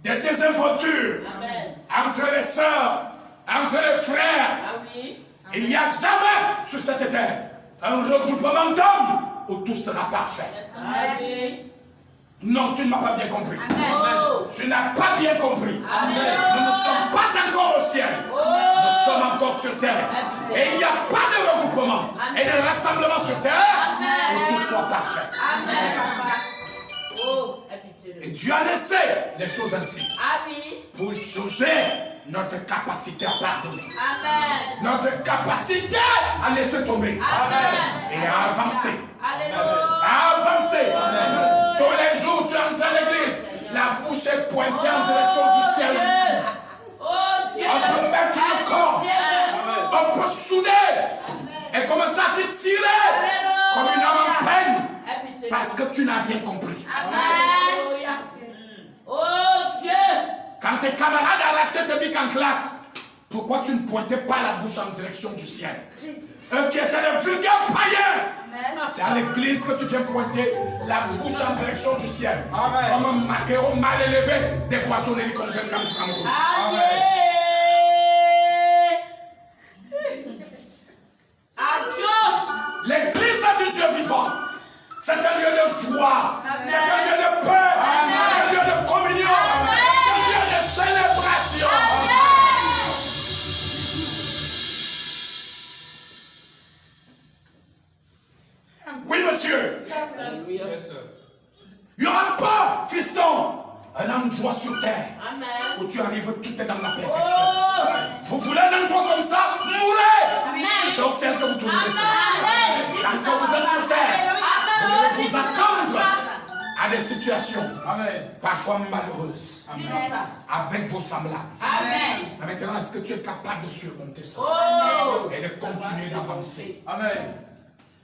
de désinvolture Amen. entre les sœurs, entre les frères. Ah oui. Il n'y a jamais sur cette terre un regroupement d'hommes où tout sera parfait. Ah oui. Non, tu ne m'as pas bien compris. Oh. Tu n'as pas bien compris. Amen. Nous ne sommes pas encore au ciel. Nous sommes encore sur terre. Et il n'y a pas de regroupement et de rassemblement sur terre où tout soit parfait. Amen. Oh, aie pitié de Et nous. Dieu a laissé les choses ainsi Ah oui. pour juger notre capacité à pardonner, Amen. notre capacité à laisser tomber Amen. et à avancer. Alléluia. À avancer. Tous les jours, tu entres à l'église, la bouche est pointée en direction du ciel. Oh Dieu. On peut mettre le corps, on peut souder et commencer à te tirer comme une âme en peine Aie pitié de parce nous. que tu n'as rien compris. Alléluia. Oh Dieu. Quand tes camarades arrachaient tes bics en classe, pourquoi tu ne pointais pas la bouche en direction du ciel? Eux qui étaient des vulgaires païens, c'est à l'église que tu viens pointer la bouche en direction du ciel. Comme un maquereau mal élevé des poissonneries comme c'est le camp du Cameroun. Amen. Adieu. L'église du Dieu vivant, c'est un lieu de joie, c'est un lieu de paix, c'est un lieu de communion, c'est un lieu de célébration. Oui, monsieur. Il n'y aura pas, fiston, un endroit sur terre Amen. où tu arrives tout est dans la perfection. Vous voulez un endroit comme ça? Mourez! C'est au ciel que vous trouverez ça. Quand vous êtes sur terre, vous devez vous attendre à des situations parfois malheureuses avec vos semblables. Amen. Mais maintenant, est-ce que tu es capable de surmonter ça et de continuer d'avancer?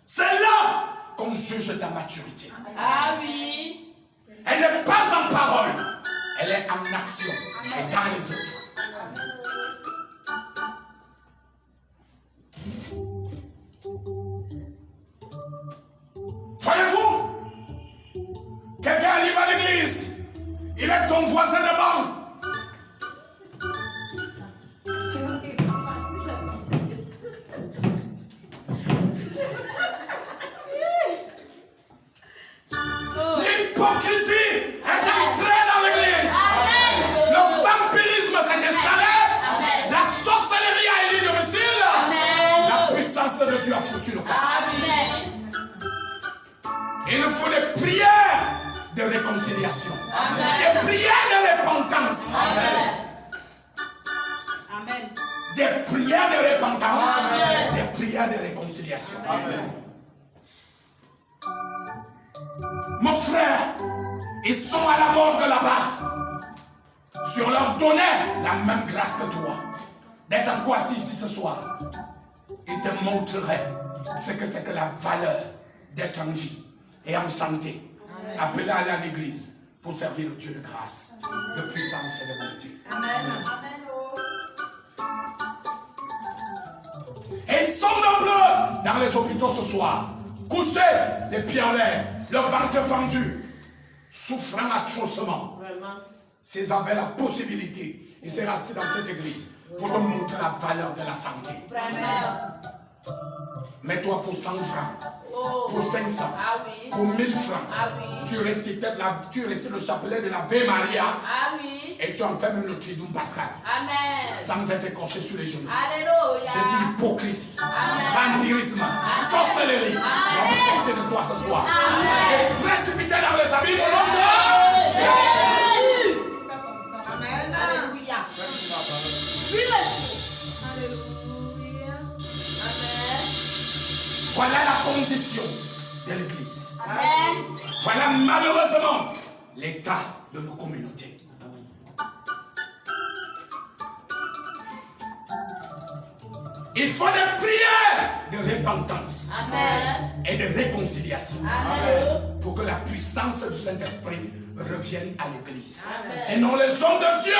C'est là qu'on juge ta maturité. Ah oui. Elle n'est pas en parole, elle est en action et dans les œuvres. Voyez-vous, quelqu'un arrive à l'église, il est ton voisin de banc. L'hypocrisie est entrée dans l'église. Le vampirisme s'est installé. La sorcellerie a élu domicile. La puissance de Dieu a foutu le camp. Amen. Il nous faut des prières de réconciliation. Des prières de repentance. Amen. Des prières de repentance. Des prières de réconciliation. Mon frère, ils sont à la mort de là-bas. Si on leur donnait la même grâce que toi, d'être encore assis ici ce soir, ils te montreraient ce que c'est que la valeur d'être en vie et en santé. Appelé à aller à l'église pour servir le Dieu de grâce, de puissance et de bonté. Amen. Et ils sont nombreux dans les hôpitaux ce soir, couchés, les pieds en l'air, le ventre fendu. souffrant atrocement, Vraiment. s'ils avaient la possibilité, ils seraient assis dans cette église pour te montrer la valeur de la santé. Vraiment. Mets-toi pour 100 francs, Oh. pour 500, Ah oui. pour 1000 francs. Ah oui. Tu récites le chapelet de la Vierge Maria Ah oui. et tu en fais même le Triduum Pascal Amen. sans être écorché sur les genoux. Alléluia. J'ai dit hypocrisie, Amen. vampirisme, sorcellerie. On va sortir de toi ce soir. Et précipiter dans les abîmes au nom de Jésus. Amen. Alléluia. Oui, monsieur. Alléluia. Amen. Voilà la condition de l'Église. Amen. Voilà malheureusement l'état de nos communautés. Il faut des prières de repentance Amen. et de réconciliation Amen. pour que la puissance du Saint-Esprit revienne à l'Église. Amen. Sinon les hommes de Dieu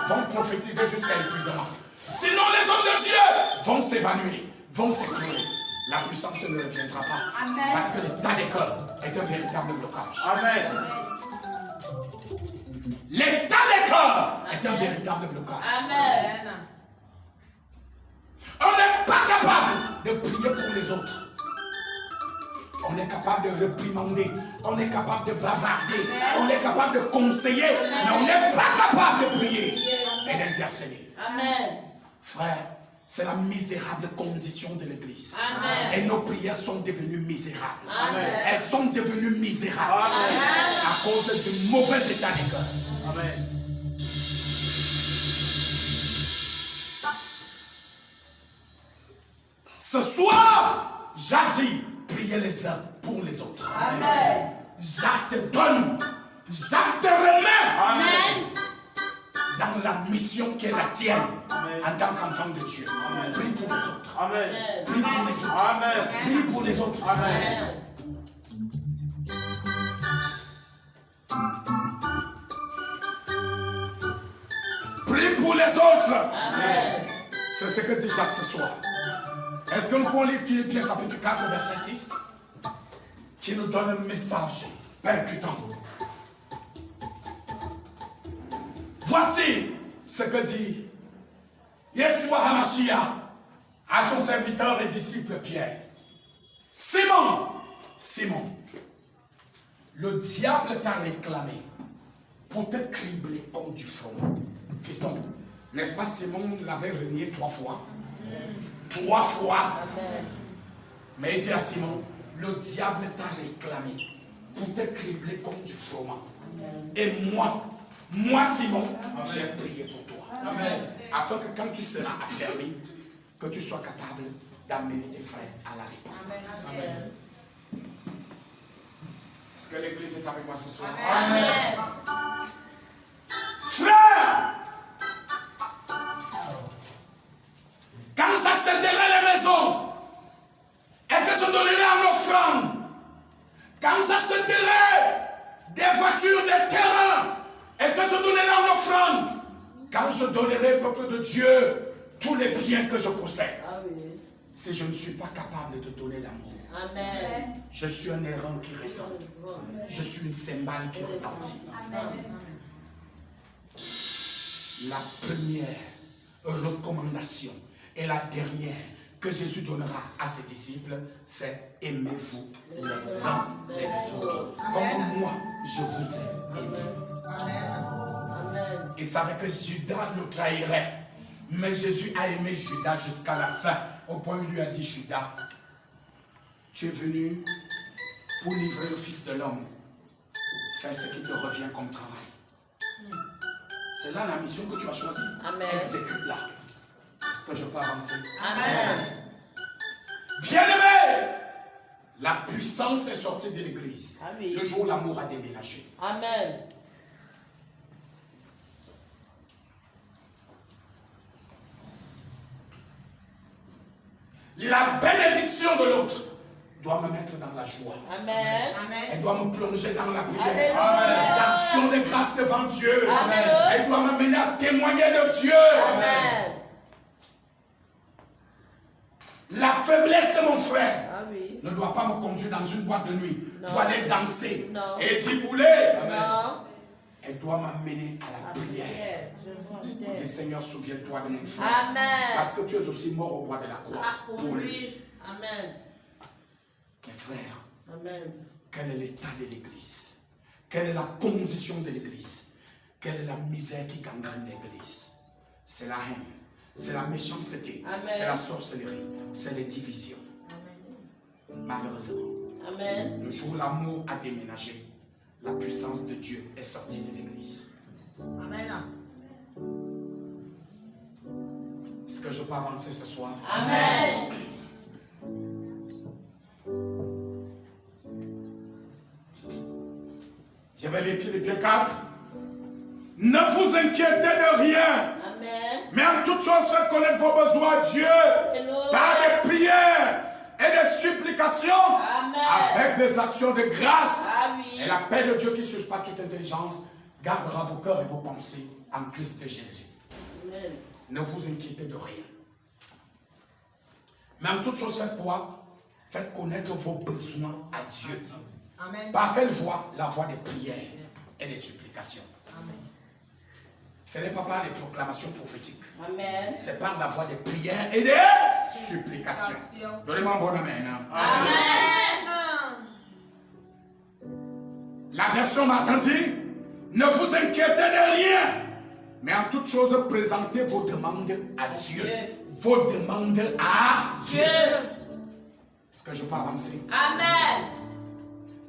vont prophétiser jusqu'à épuisement. Sinon les hommes de Dieu vont s'évanouir, vont s'écrouler. La puissance ne reviendra pas. Amen. Parce que l'état des cœurs est un véritable blocage. Amen. L'état des cœurs est un véritable blocage. Amen. On n'est pas capable de prier pour les autres. On est capable de réprimander, on est capable de bavarder, on est capable de conseiller, mais on n'est pas capable de prier et d'intercéder. Amen. Frère, c'est la misérable condition de l'Église. Amen. Et nos prières sont devenues misérables. Amen. Elles sont devenues misérables à cause du mauvais état des cœurs. Amen. Ce soir, Jacques priez les uns pour les autres. Amen. Jacques te donne, Jacques te remet Amen. dans la mission qui est la tienne Amen. en tant qu'enfant de Dieu. Amen. Prie pour les autres. Amen. Prie pour les autres. Amen. Prie pour les autres. Amen. Prie pour les autres. Amen. C'est ce que dit Jacques ce soir. Est-ce que nous pouvons lire Philippiens chapitre 4 verset 6 qui nous donne un message percutant. Voici ce que dit Yeshua HaMashiach à son serviteur et disciple Pierre. Simon, Simon, le diable t'a réclamé pour te cribler comme du front. Fiston, n'est-ce pas Simon l'avait renié 3 fois? 3 fois. Amen. Mais il dit à Simon, le diable t'a réclamé pour te cribler comme du froment. Et moi Simon, j'ai prié pour toi. Amen. Afin que quand tu seras affermi, que tu sois capable d'amener tes frères à la repentance. Amen. Est-ce que l'église est avec moi ce soir? Amen. Frère, quand j'achèterai les maisons et que je donnerai en offrande, quand j'achèterai des voitures, des terrains et que je donnerai en offrande, quand je donnerai au peuple de Dieu tous les biens que je possède, Ah oui. si je ne suis pas capable de donner l'amour, Amen. je suis un errant qui résonne. Je suis une cymbale qui retentit. La première recommandation et la dernière que Jésus donnera à ses disciples, c'est aimez-vous les uns les autres. Comme moi, je vous ai aimé. Amen. Il savait que Judas le trahirait. Mais Jésus a aimé Judas jusqu'à la fin. Au point où il lui a dit, Judas, tu es venu pour livrer le Fils de l'homme. Fais ce qui te revient comme travail. C'est là la mission que tu as choisie. Amen. Exécute-la. Est-ce que je peux avancer? Amen. Bien-aimé, la puissance est sortie de l'église. Ah oui. Le jour où l'amour a déménagé. Amen. La bénédiction de l'autre doit me mettre dans la joie. Amen. Elle doit me plonger dans la prière. Alléluia. D'action de grâce devant Dieu. Amen. Elle doit m'amener à témoigner de Dieu. Amen. La faiblesse de mon frère Ah oui. ne doit pas me conduire dans une boîte de nuit Non. pour aller danser Non. et gibouler. Non. Elle doit m'amener à la prière. Je vois Dis bien. Seigneur, souviens-toi de mon frère. Amen. Parce que tu es aussi mort au bois de la croix. Ah, pour lui. Amen. Mes frères, Amen. quel est l'état de l'église? Quelle est la condition de l'église? Quelle est la misère qui gangrène l'église? C'est la haine, c'est la méchanceté, Amen. c'est la sorcellerie, c'est les divisions. Malheureusement, Amen. le jour où l'amour a déménagé, la puissance de Dieu est sortie de l'église. Amen. Est-ce que je peux avancer ce soir? Amen. Je vais lire Philippiens 4. Ne vous inquiétez de rien, Amen. mais en toute chose faites connaître vos besoins à Dieu par des prières et des supplications Amen. avec des actions de grâce. Ah oui. Et la paix de Dieu qui surpasse toute intelligence gardera vos cœurs et vos pensées en Christ Jésus. Amen. Ne vous inquiétez de rien. Mais en toute chose faites quoi? Faites connaître vos besoins à Dieu. Amen. Par quelle voie? La voie des prières et des supplications. Amen. Ce n'est pas par les proclamations prophétiques. Amen. C'est par la voie des prières et des supplications. Donnez-moi un bon amen. Hein. Amen. La version Martin dit, ne vous inquiétez de rien, mais en toute chose, présentez vos demandes à Dieu. Vos demandes à Dieu. Dieu. Est-ce que je peux avancer? Amen.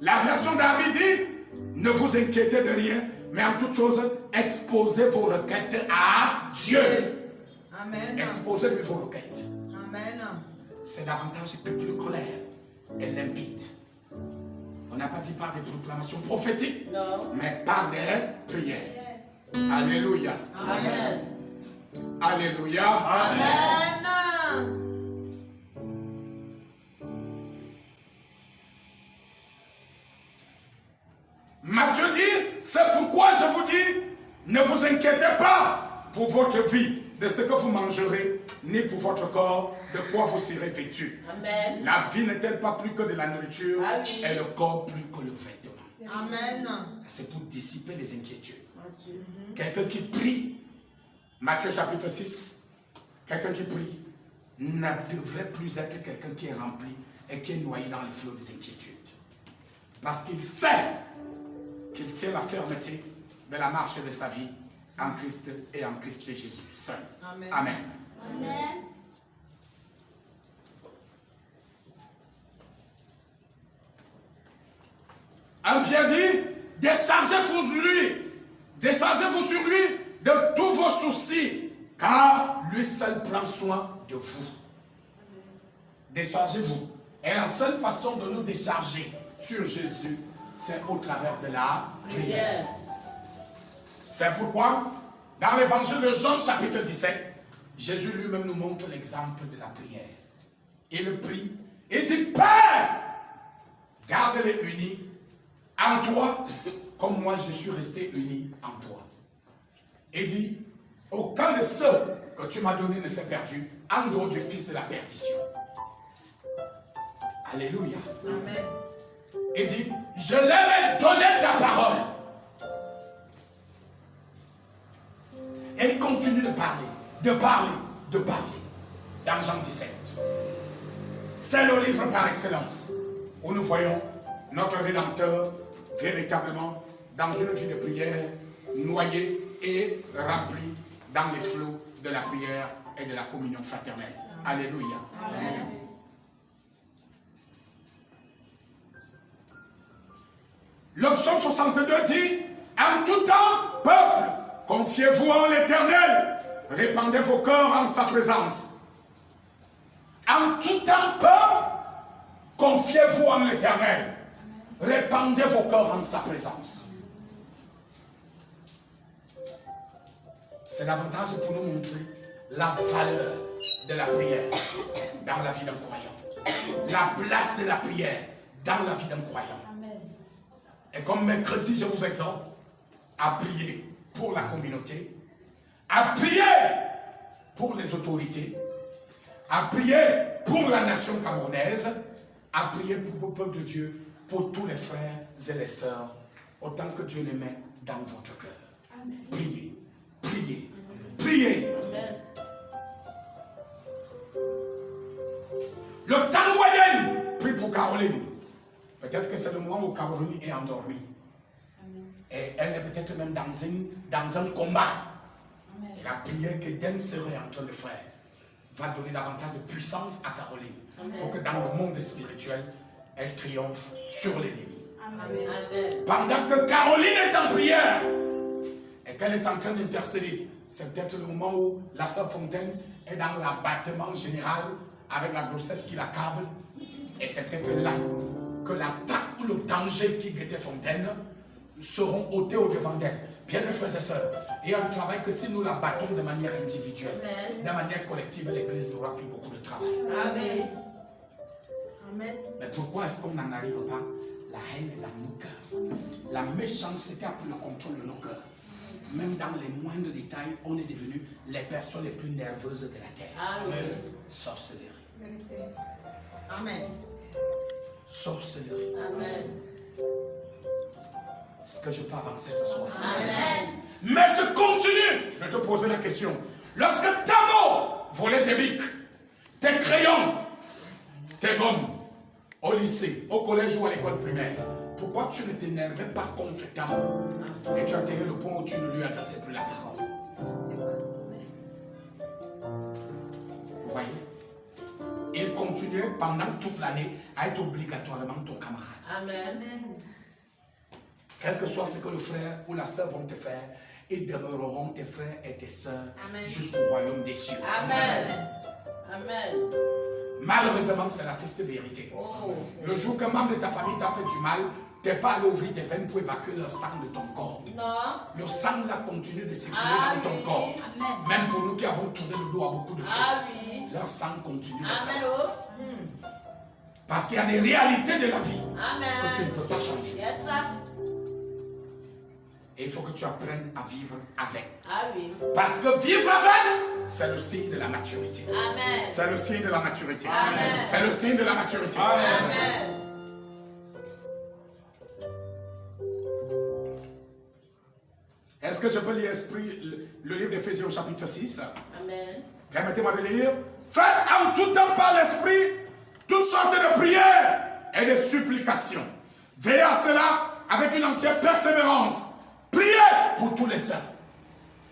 La version d'Arby dit, ne vous inquiétez de rien, mais en toute chose, exposez vos requêtes à Dieu. Amen. Exposez-lui vos requêtes. Amen. C'est davantage plus clair et limpide. On n'a pas dit par des proclamations prophétiques, Non. mais par des prières. Alléluia. Amen. Alléluia. Amen. Matthieu dit, c'est pourquoi je vous dis, ne vous inquiétez pas pour votre vie, de ce que vous mangerez, ni pour votre corps, de quoi vous serez vêtus. Amen. La vie n'est-elle pas plus que de la nourriture, Ah oui. et le corps plus que le vêtement. Amen. Ça, c'est pour dissiper les inquiétudes. Dieu. Quelqu'un qui prie, Matthieu chapitre 6, quelqu'un qui prie ne devrait plus être quelqu'un qui est rempli et qui est noyé dans les flots des inquiétudes. Parce qu'il sait qu'il tient la fermeté de la marche de sa vie en Christ et en Christ Jésus seul. Amen. Amen. Amen. 1 Pierre dit, déchargez-vous sur lui de tous vos soucis, car lui seul prend soin de vous. Déchargez-vous. Et la seule façon de nous décharger sur Jésus, c'est au travers de la prière. C'est pourquoi, dans l'évangile de Jean chapitre 17, Jésus lui-même nous montre l'exemple de la prière. Il prie, il dit, Père, garde-les unis en toi, comme moi je suis resté uni en toi. Il dit, aucun de ceux que tu m'as donnés ne s'est perdu, en dehors du fils de la perdition. Alléluia. Amen. Il dit, je leur ai donné ta parole. Et il continue de parler, de parler, de parler. Dans Jean 17. C'est le livre par excellence où nous voyons notre Rédempteur véritablement dans une vie de prière, noyé et rempli dans les flots de la prière et de la communion fraternelle. Alléluia. Amen. Le psaume 62 dit, en tout temps, peuple, confiez-vous en l'Éternel, répandez vos cœurs en sa présence. En tout temps, peuple, confiez-vous en l'Éternel, répandez vos cœurs en sa présence. C'est davantage pour nous montrer la valeur de la prière dans la vie d'un croyant. La place de la prière dans la vie d'un croyant. Et comme mercredi, je vous exhorte à prier pour la communauté, à prier pour les autorités, à prier pour la nation camerounaise, à prier pour le peuple de Dieu, pour tous les frères et les sœurs, autant que Dieu les met dans votre cœur. Amen. Priez, priez, priez. Amen. Le temps moyen, prie pour Caroline. Peut-être que c'est le moment où Caroline est endormie. Amen. Et elle est peut-être même dans un combat. Amen. Et la prière que Dan serait en train de faire va donner davantage de puissance à Caroline. Amen. Pour que dans le monde spirituel, elle triomphe sur l'ennemi. Amen. Amen. Pendant que Caroline est en prière et qu'elle est en train d'intercéder, c'est peut-être le moment où la sœur Fontaine est dans l'abattement général avec la grossesse qui l'accable. Et c'est peut-être là que l'attaque ou le danger qui guettait Fontaine seront ôtés au-devant d'elle. Bien mes frères et sœurs, il y a un travail que si nous la battons de manière individuelle, Amen. de manière collective, l'Église n'aura plus beaucoup de travail. Amen. Amen. Mais pourquoi est-ce qu'on n'en arrive pas? La haine est dans nos cœurs. La méchanceté a pris le contrôle de nos cœurs. Même dans les moindres détails, on est devenus les personnes les plus nerveuses de la terre. Amen. Sorcellerie. Vérité. Amen. Sorcellerie. Amen. Est-ce que je peux avancer ce soir? Amen. Mais je continue de te poser la question. Lorsque Tamo volait tes bics, tes crayons, tes gommes, au lycée, au collège ou à l'école primaire, pourquoi tu ne t'énervais pas contre Tamo? Et tu as atteint le point où tu ne lui adressais plus la parole. Vous voyez? Il continuait pendant toute l'année à être obligatoirement ton camarade. Amen. Quel que soit ce que le frère ou la sœur vont te faire, ils demeureront tes frères et tes sœurs Amen. jusqu'au royaume des cieux. Amen. Amen. Malheureusement, c'est la triste vérité. Oh. Le jour qu'un membre de ta famille t'a fait du mal, tu n'es pas allé ouvrir tes veines pour évacuer le sang de ton corps. Non. Le sang là continue de circuler Ah dans ton oui. corps. Amen. Même pour nous qui avons tourné le dos à beaucoup de choses, Ah oui. leur sang continue de Amen. travailler. Oh. Parce qu'il y a des réalités de la vie que tu ne Amen. peux pas changer. Yes, sir. Et il faut que tu apprennes à vivre avec. Ah oui. Parce que vivre avec, c'est le signe de la maturité. Amen. C'est le signe de la maturité. Amen. C'est le signe de la maturité. Amen. Est-ce que je peux lire le livre d'Éphésiens au chapitre 6? Amen. Permettez-moi de lire. Faites en tout temps par l'Esprit toutes sortes de prières et de supplications. Veillez à cela avec une entière persévérance. Priez pour tous les saints.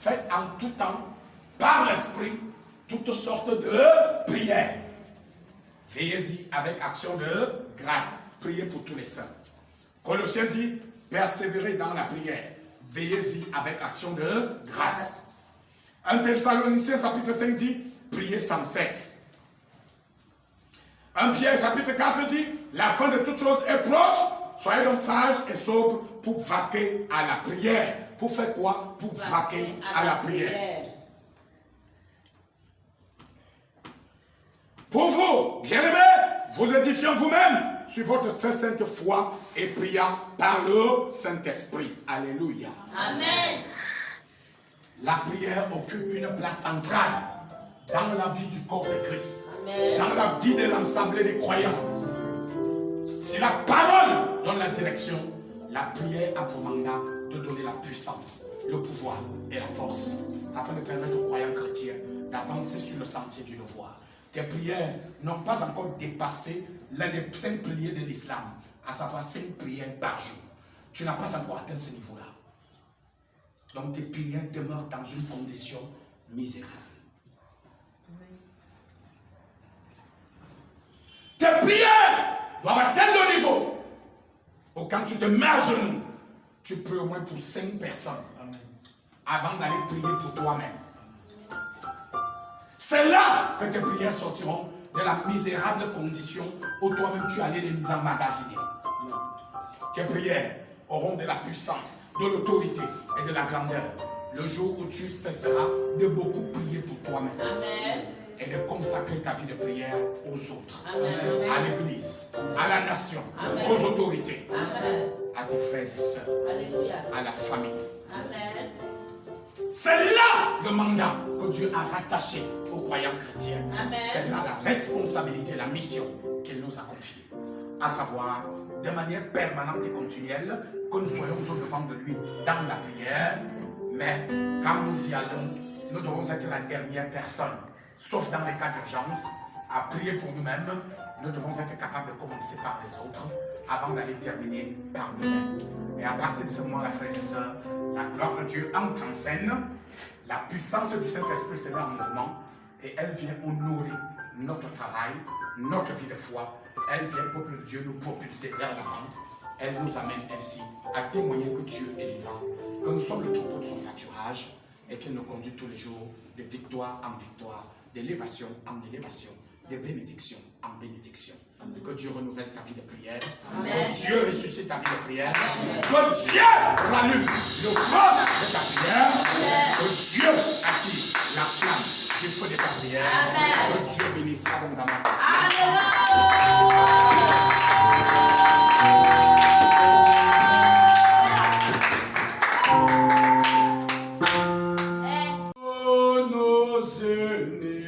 Faites en tout temps par l'Esprit toutes sortes de prières. Veillez-y avec action de grâce. Priez pour tous les saints. Colossiens dit, persévérez dans la prière. Veillez-y avec action de grâce. 1 Thessaloniciens chapitre 5 dit, priez sans cesse. 1 Pierre chapitre 4 dit, la fin de toutes choses est proche. Soyez donc sages et sobres pour vaquer à la prière. Pour faire quoi? Pour vaquer à la prière. Pour vous, bien-aimés, vous édifiant vous-même sur votre très sainte foi et priant par le Saint-Esprit. Alléluia. Amen. La prière occupe une place centrale dans la vie du corps de Christ, Amen. dans la vie de l'ensemble des croyants. Si la parole donne la direction, la prière a pour mandat de donner la puissance, le pouvoir et la force, afin de permettre aux croyants chrétiens d'avancer sur le sentier du devoir. Tes prières n'ont pas encore dépassé l'un des 5 prières de l'islam, à savoir 5 prières par jour. Tu n'as pas encore atteint ce niveau-là. Donc tes prières demeurent dans une condition misérable. Tes prières doivent atteindre le niveau où quand tu te mets à genoux, tu pries au moins pour 5 personnes avant d'aller prier pour toi-même. C'est là que tes prières sortiront de la misérable condition où toi-même tu allais les emmagasiner. Tes prières auront de la puissance, de l'autorité et de la grandeur le jour où tu cesseras de beaucoup prier pour toi-même. Amen. Et de consacrer ta vie de prière aux autres, Amen. à l'église, à la nation, Amen. aux autorités, Amen. à tes frères et sœurs, Alléluia. à la famille. Amen. C'est là le mandat que Dieu a rattaché aux croyants chrétiens. C'est là la responsabilité, la mission qu'il nous a confiée. À savoir, de manière permanente et continuelle, que nous soyons au-devant de lui dans la prière. Mais quand nous y allons, nous devons être la dernière personne, sauf dans les cas d'urgence, à prier pour nous-mêmes. Nous devons être capables de commencer par les autres avant d'aller terminer par nous-mêmes. Et à partir de ce moment, la frères et sœurs, la gloire de Dieu entre en scène, la puissance du Saint-Esprit se met en mouvement et elle vient honorer notre travail, notre vie de foi. Elle vient, peuple de Dieu, nous propulser vers l'avant. Elle nous amène ainsi à témoigner que Dieu est vivant, que nous sommes le troupeau de son pâturage et qu'il nous conduit tous les jours de victoire en victoire, d'élévation en élévation, de bénédiction en bénédiction. Amen. Que Dieu renouvelle ta vie de prière. Amen. Que Dieu ressuscite ta vie de prière. Amen. Que Dieu rallume le feu de ta prière. Amen. Que Dieu attise la flamme du feu de ta prière. Amen. Que Dieu bénisse abondamment. Yes,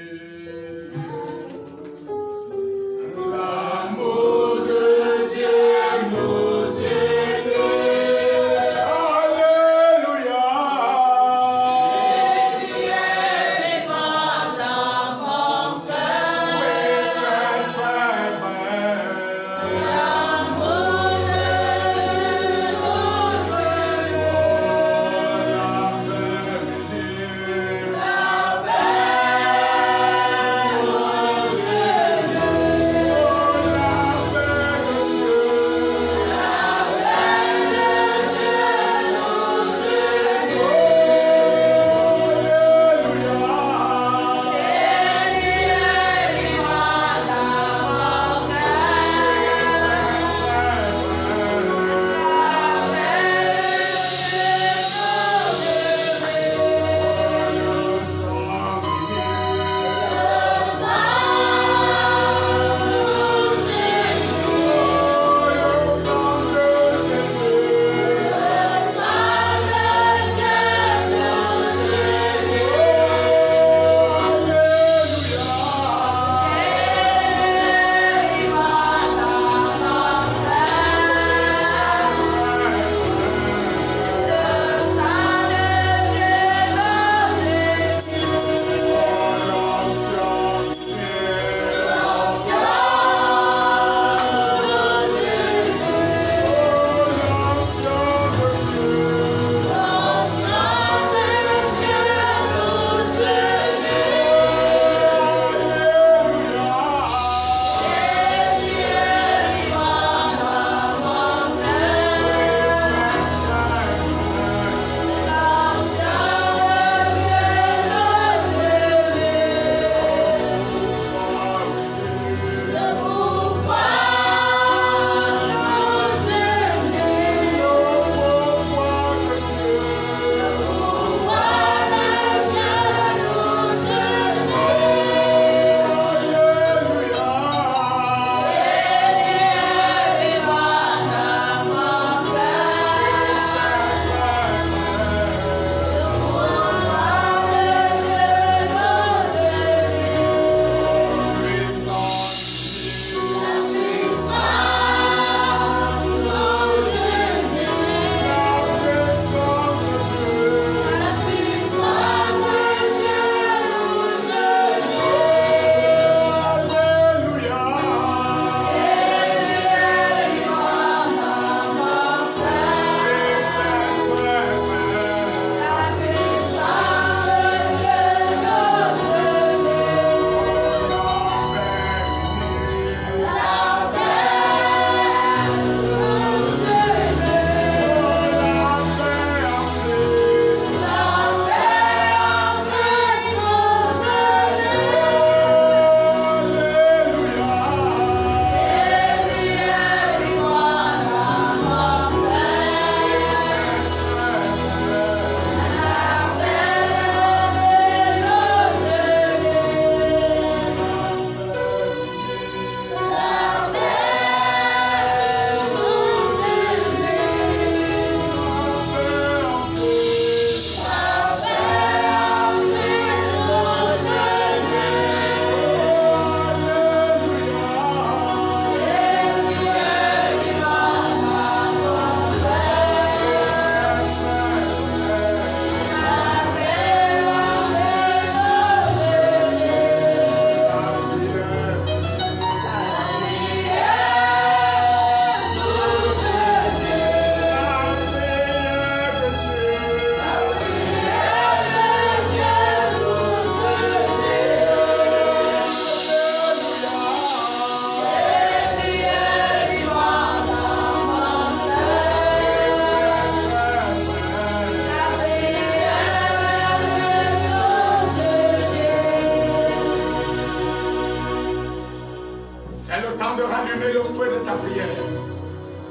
C'est le temps de rallumer le feu de ta prière.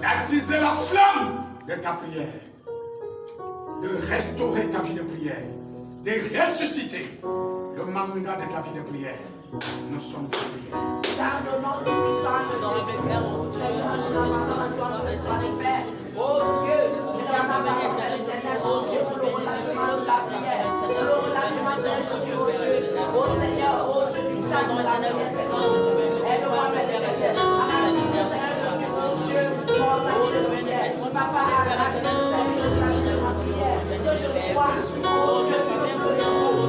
Attiser la flamme de ta prière. De restaurer ta vie de prière. De ressusciter le mandat de ta vie de prière. Nous sommes en prière. Car le nom du puissant de notre Père, Seigneur, je demande à toi, le Père. Oh Dieu, je demande à toi, l'éternel, oh Dieu, pour le relâchement de la prière, pour le relâchement de l'esprit, oh Dieu, oh Seigneur, oh Dieu, du temps de la prière, aide-moi, Père éternel, à la prière, Seigneur, oh Dieu, pour la prière, Papa, à la prière, la prière, que je crois, oh Dieu, que je veux,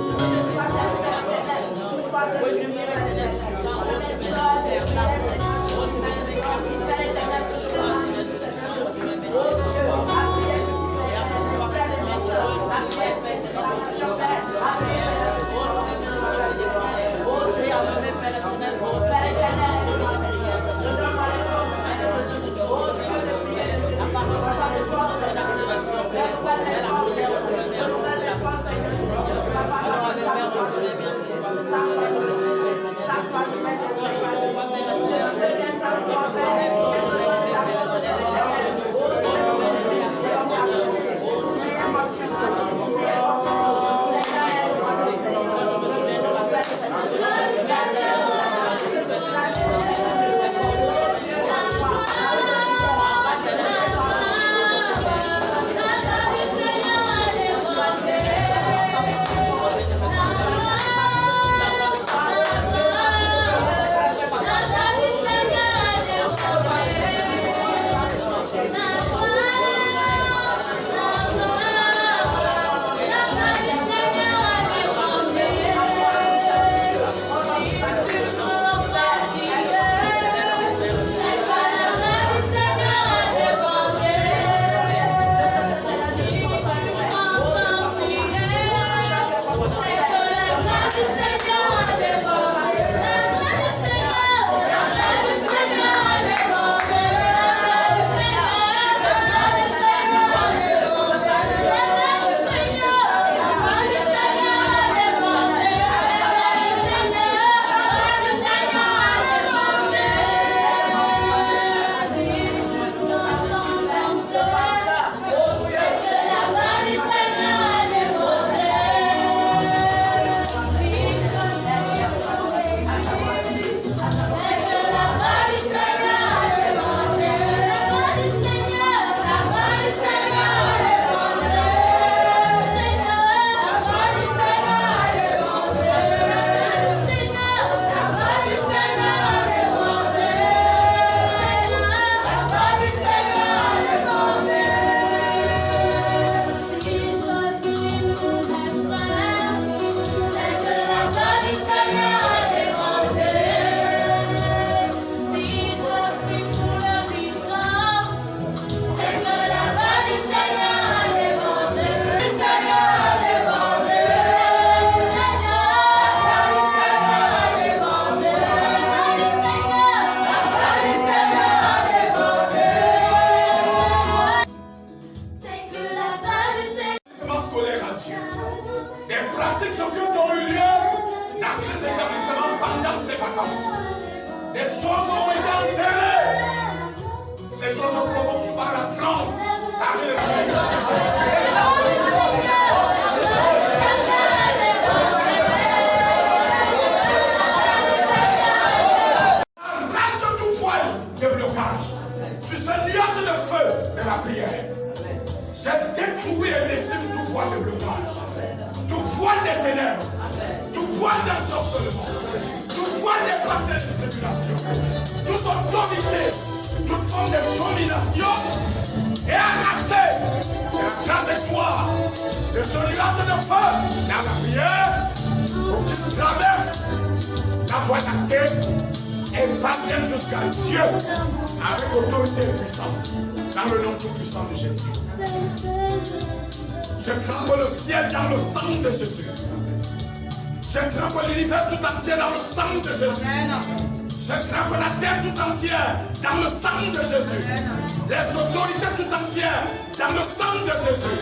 les autorités tout entières dans le sang de Jésus.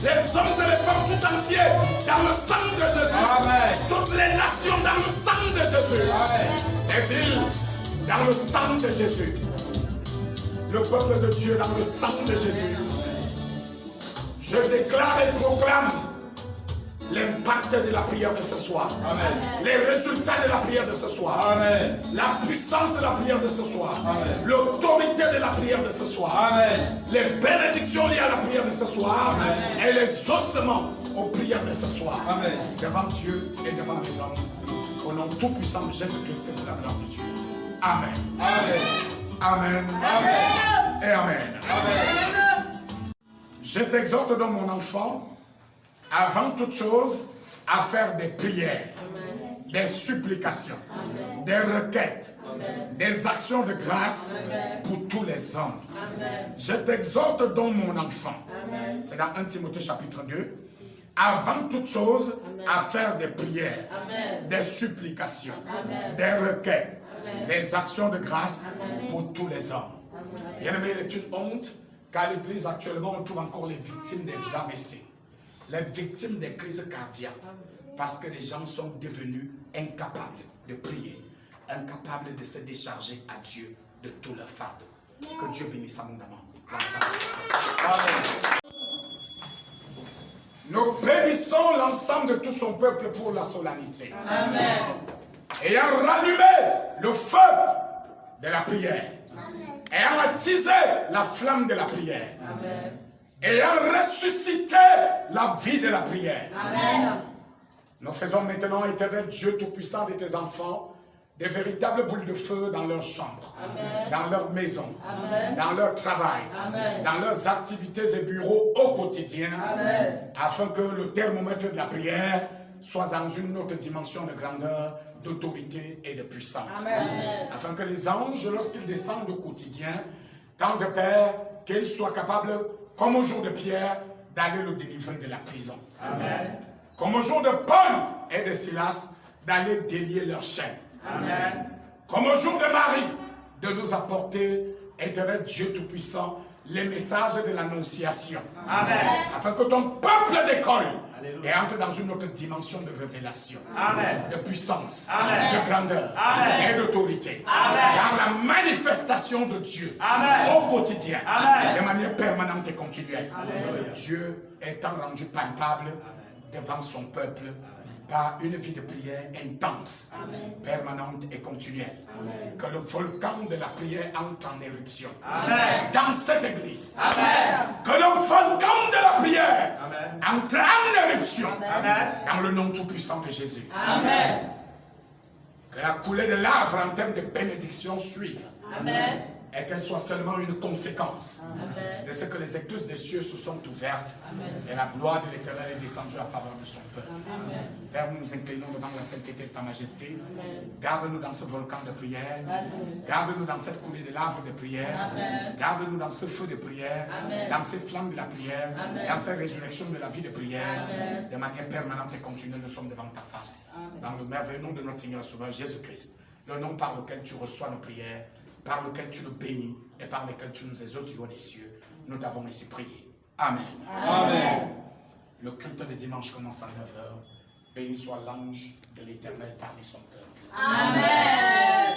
Les hommes et les femmes tout entiers dans le sang de Jésus. Amen. Toutes les nations dans le sang de Jésus. Amen. Les villes dans dans le sang de Jésus. Le peuple de Dieu dans le sang de Jésus. Je déclare et proclame l'impact de la prière de ce soir. Amen. Les résultats de la prière de ce soir. Amen. La puissance de la prière de ce soir. Amen. L'autorité de la prière de ce soir. Amen. Les bénédictions liées à la prière de ce soir. Amen. Et les ossements aux prières de ce soir. Amen. Devant Dieu et devant les hommes. Au nom tout-puissant de Jésus-Christ et de la gloire de Dieu. Amen. Amen. Amen. Amen. Et Amen. Amen. Je t'exhorte donc mon enfant, avant toute chose, à faire des prières, des supplications, des requêtes, des actions de grâce pour tous les hommes. Je t'exhorte donc mon enfant, c'est dans 1 Timothée chapitre 2, avant toute chose, à faire des prières, des supplications, des requêtes, des actions de grâce pour tous les hommes. Bien-aimé, il est une honte qu'à l'église actuellement on trouve encore les victimes des AVC, les victimes des crises cardiaques, parce que les gens sont devenus incapables de prier, incapables de se décharger à Dieu de tout leur fardeau. Que Dieu bénisse abondamment l'ensemble. Nous bénissons l'ensemble de tout son peuple pour la solennité. Amen. Ayant rallumé le feu de la prière, ayant attisé la flamme de la prière, ayant ressuscité la vie de la prière. Amen. Nous faisons maintenant, éternel Dieu Tout-Puissant, de tes enfants, des véritables boules de feu dans leurs chambres, dans leurs maisons, dans leur travail, dans leurs activités et bureaux au quotidien, afin que le thermomètre de la prière soit dans une autre dimension de grandeur, d'autorité et de puissance. Afin que les anges, lorsqu'ils descendent au quotidien, tant de Père, qu'ils soient capables, comme au jour de Pierre, d'aller le délivrer de la prison. Comme au jour de Paul et de Silas, d'aller délier leurs chaînes. Comme au jour de Marie, de nous apporter, éternel Dieu Tout-Puissant, les messages de l'annonciation. Afin que ton peuple décolle et entre dans une autre dimension de révélation, de puissance, de grandeur et d'autorité. Dans la manifestation de Dieu au quotidien, de manière permanente et continuelle. Dieu étant rendu palpable devant son peuple par une vie de prière intense, permanente et continuelle. Que le volcan de la prière entre en éruption dans cette église. Que le volcan de la prière entre en éruption dans le nom tout-puissant de Jésus. Que la coulée de lave en termes de bénédiction suive. Et qu'elle soit seulement une conséquence de ce que les écluses des cieux se sont ouvertes et la gloire de l'Éternel est descendue à faveur de son peuple. Père, nous nous inclinons devant la sainteté de ta majesté. Garde-nous dans ce volcan de prière. Garde-nous dans cette coulée de lave de prière. Garde-nous dans ce feu de prière. Dans ces flammes de la prière. Dans cette résurrection de la vie de prière. De manière permanente et continuelle, nous sommes devant ta face. Dans le merveilleux nom de notre Seigneur Sauveur Jésus-Christ, le nom par lequel tu reçois nos prières, par lequel tu nous bénis et par lequel tu nous exauces du haut des cieux. Nous t'avons ainsi prié. Amen. Amen. Le culte de dimanche commence à 9h. Béni soit l'ange de l'Éternel parmi son peuple. Amen.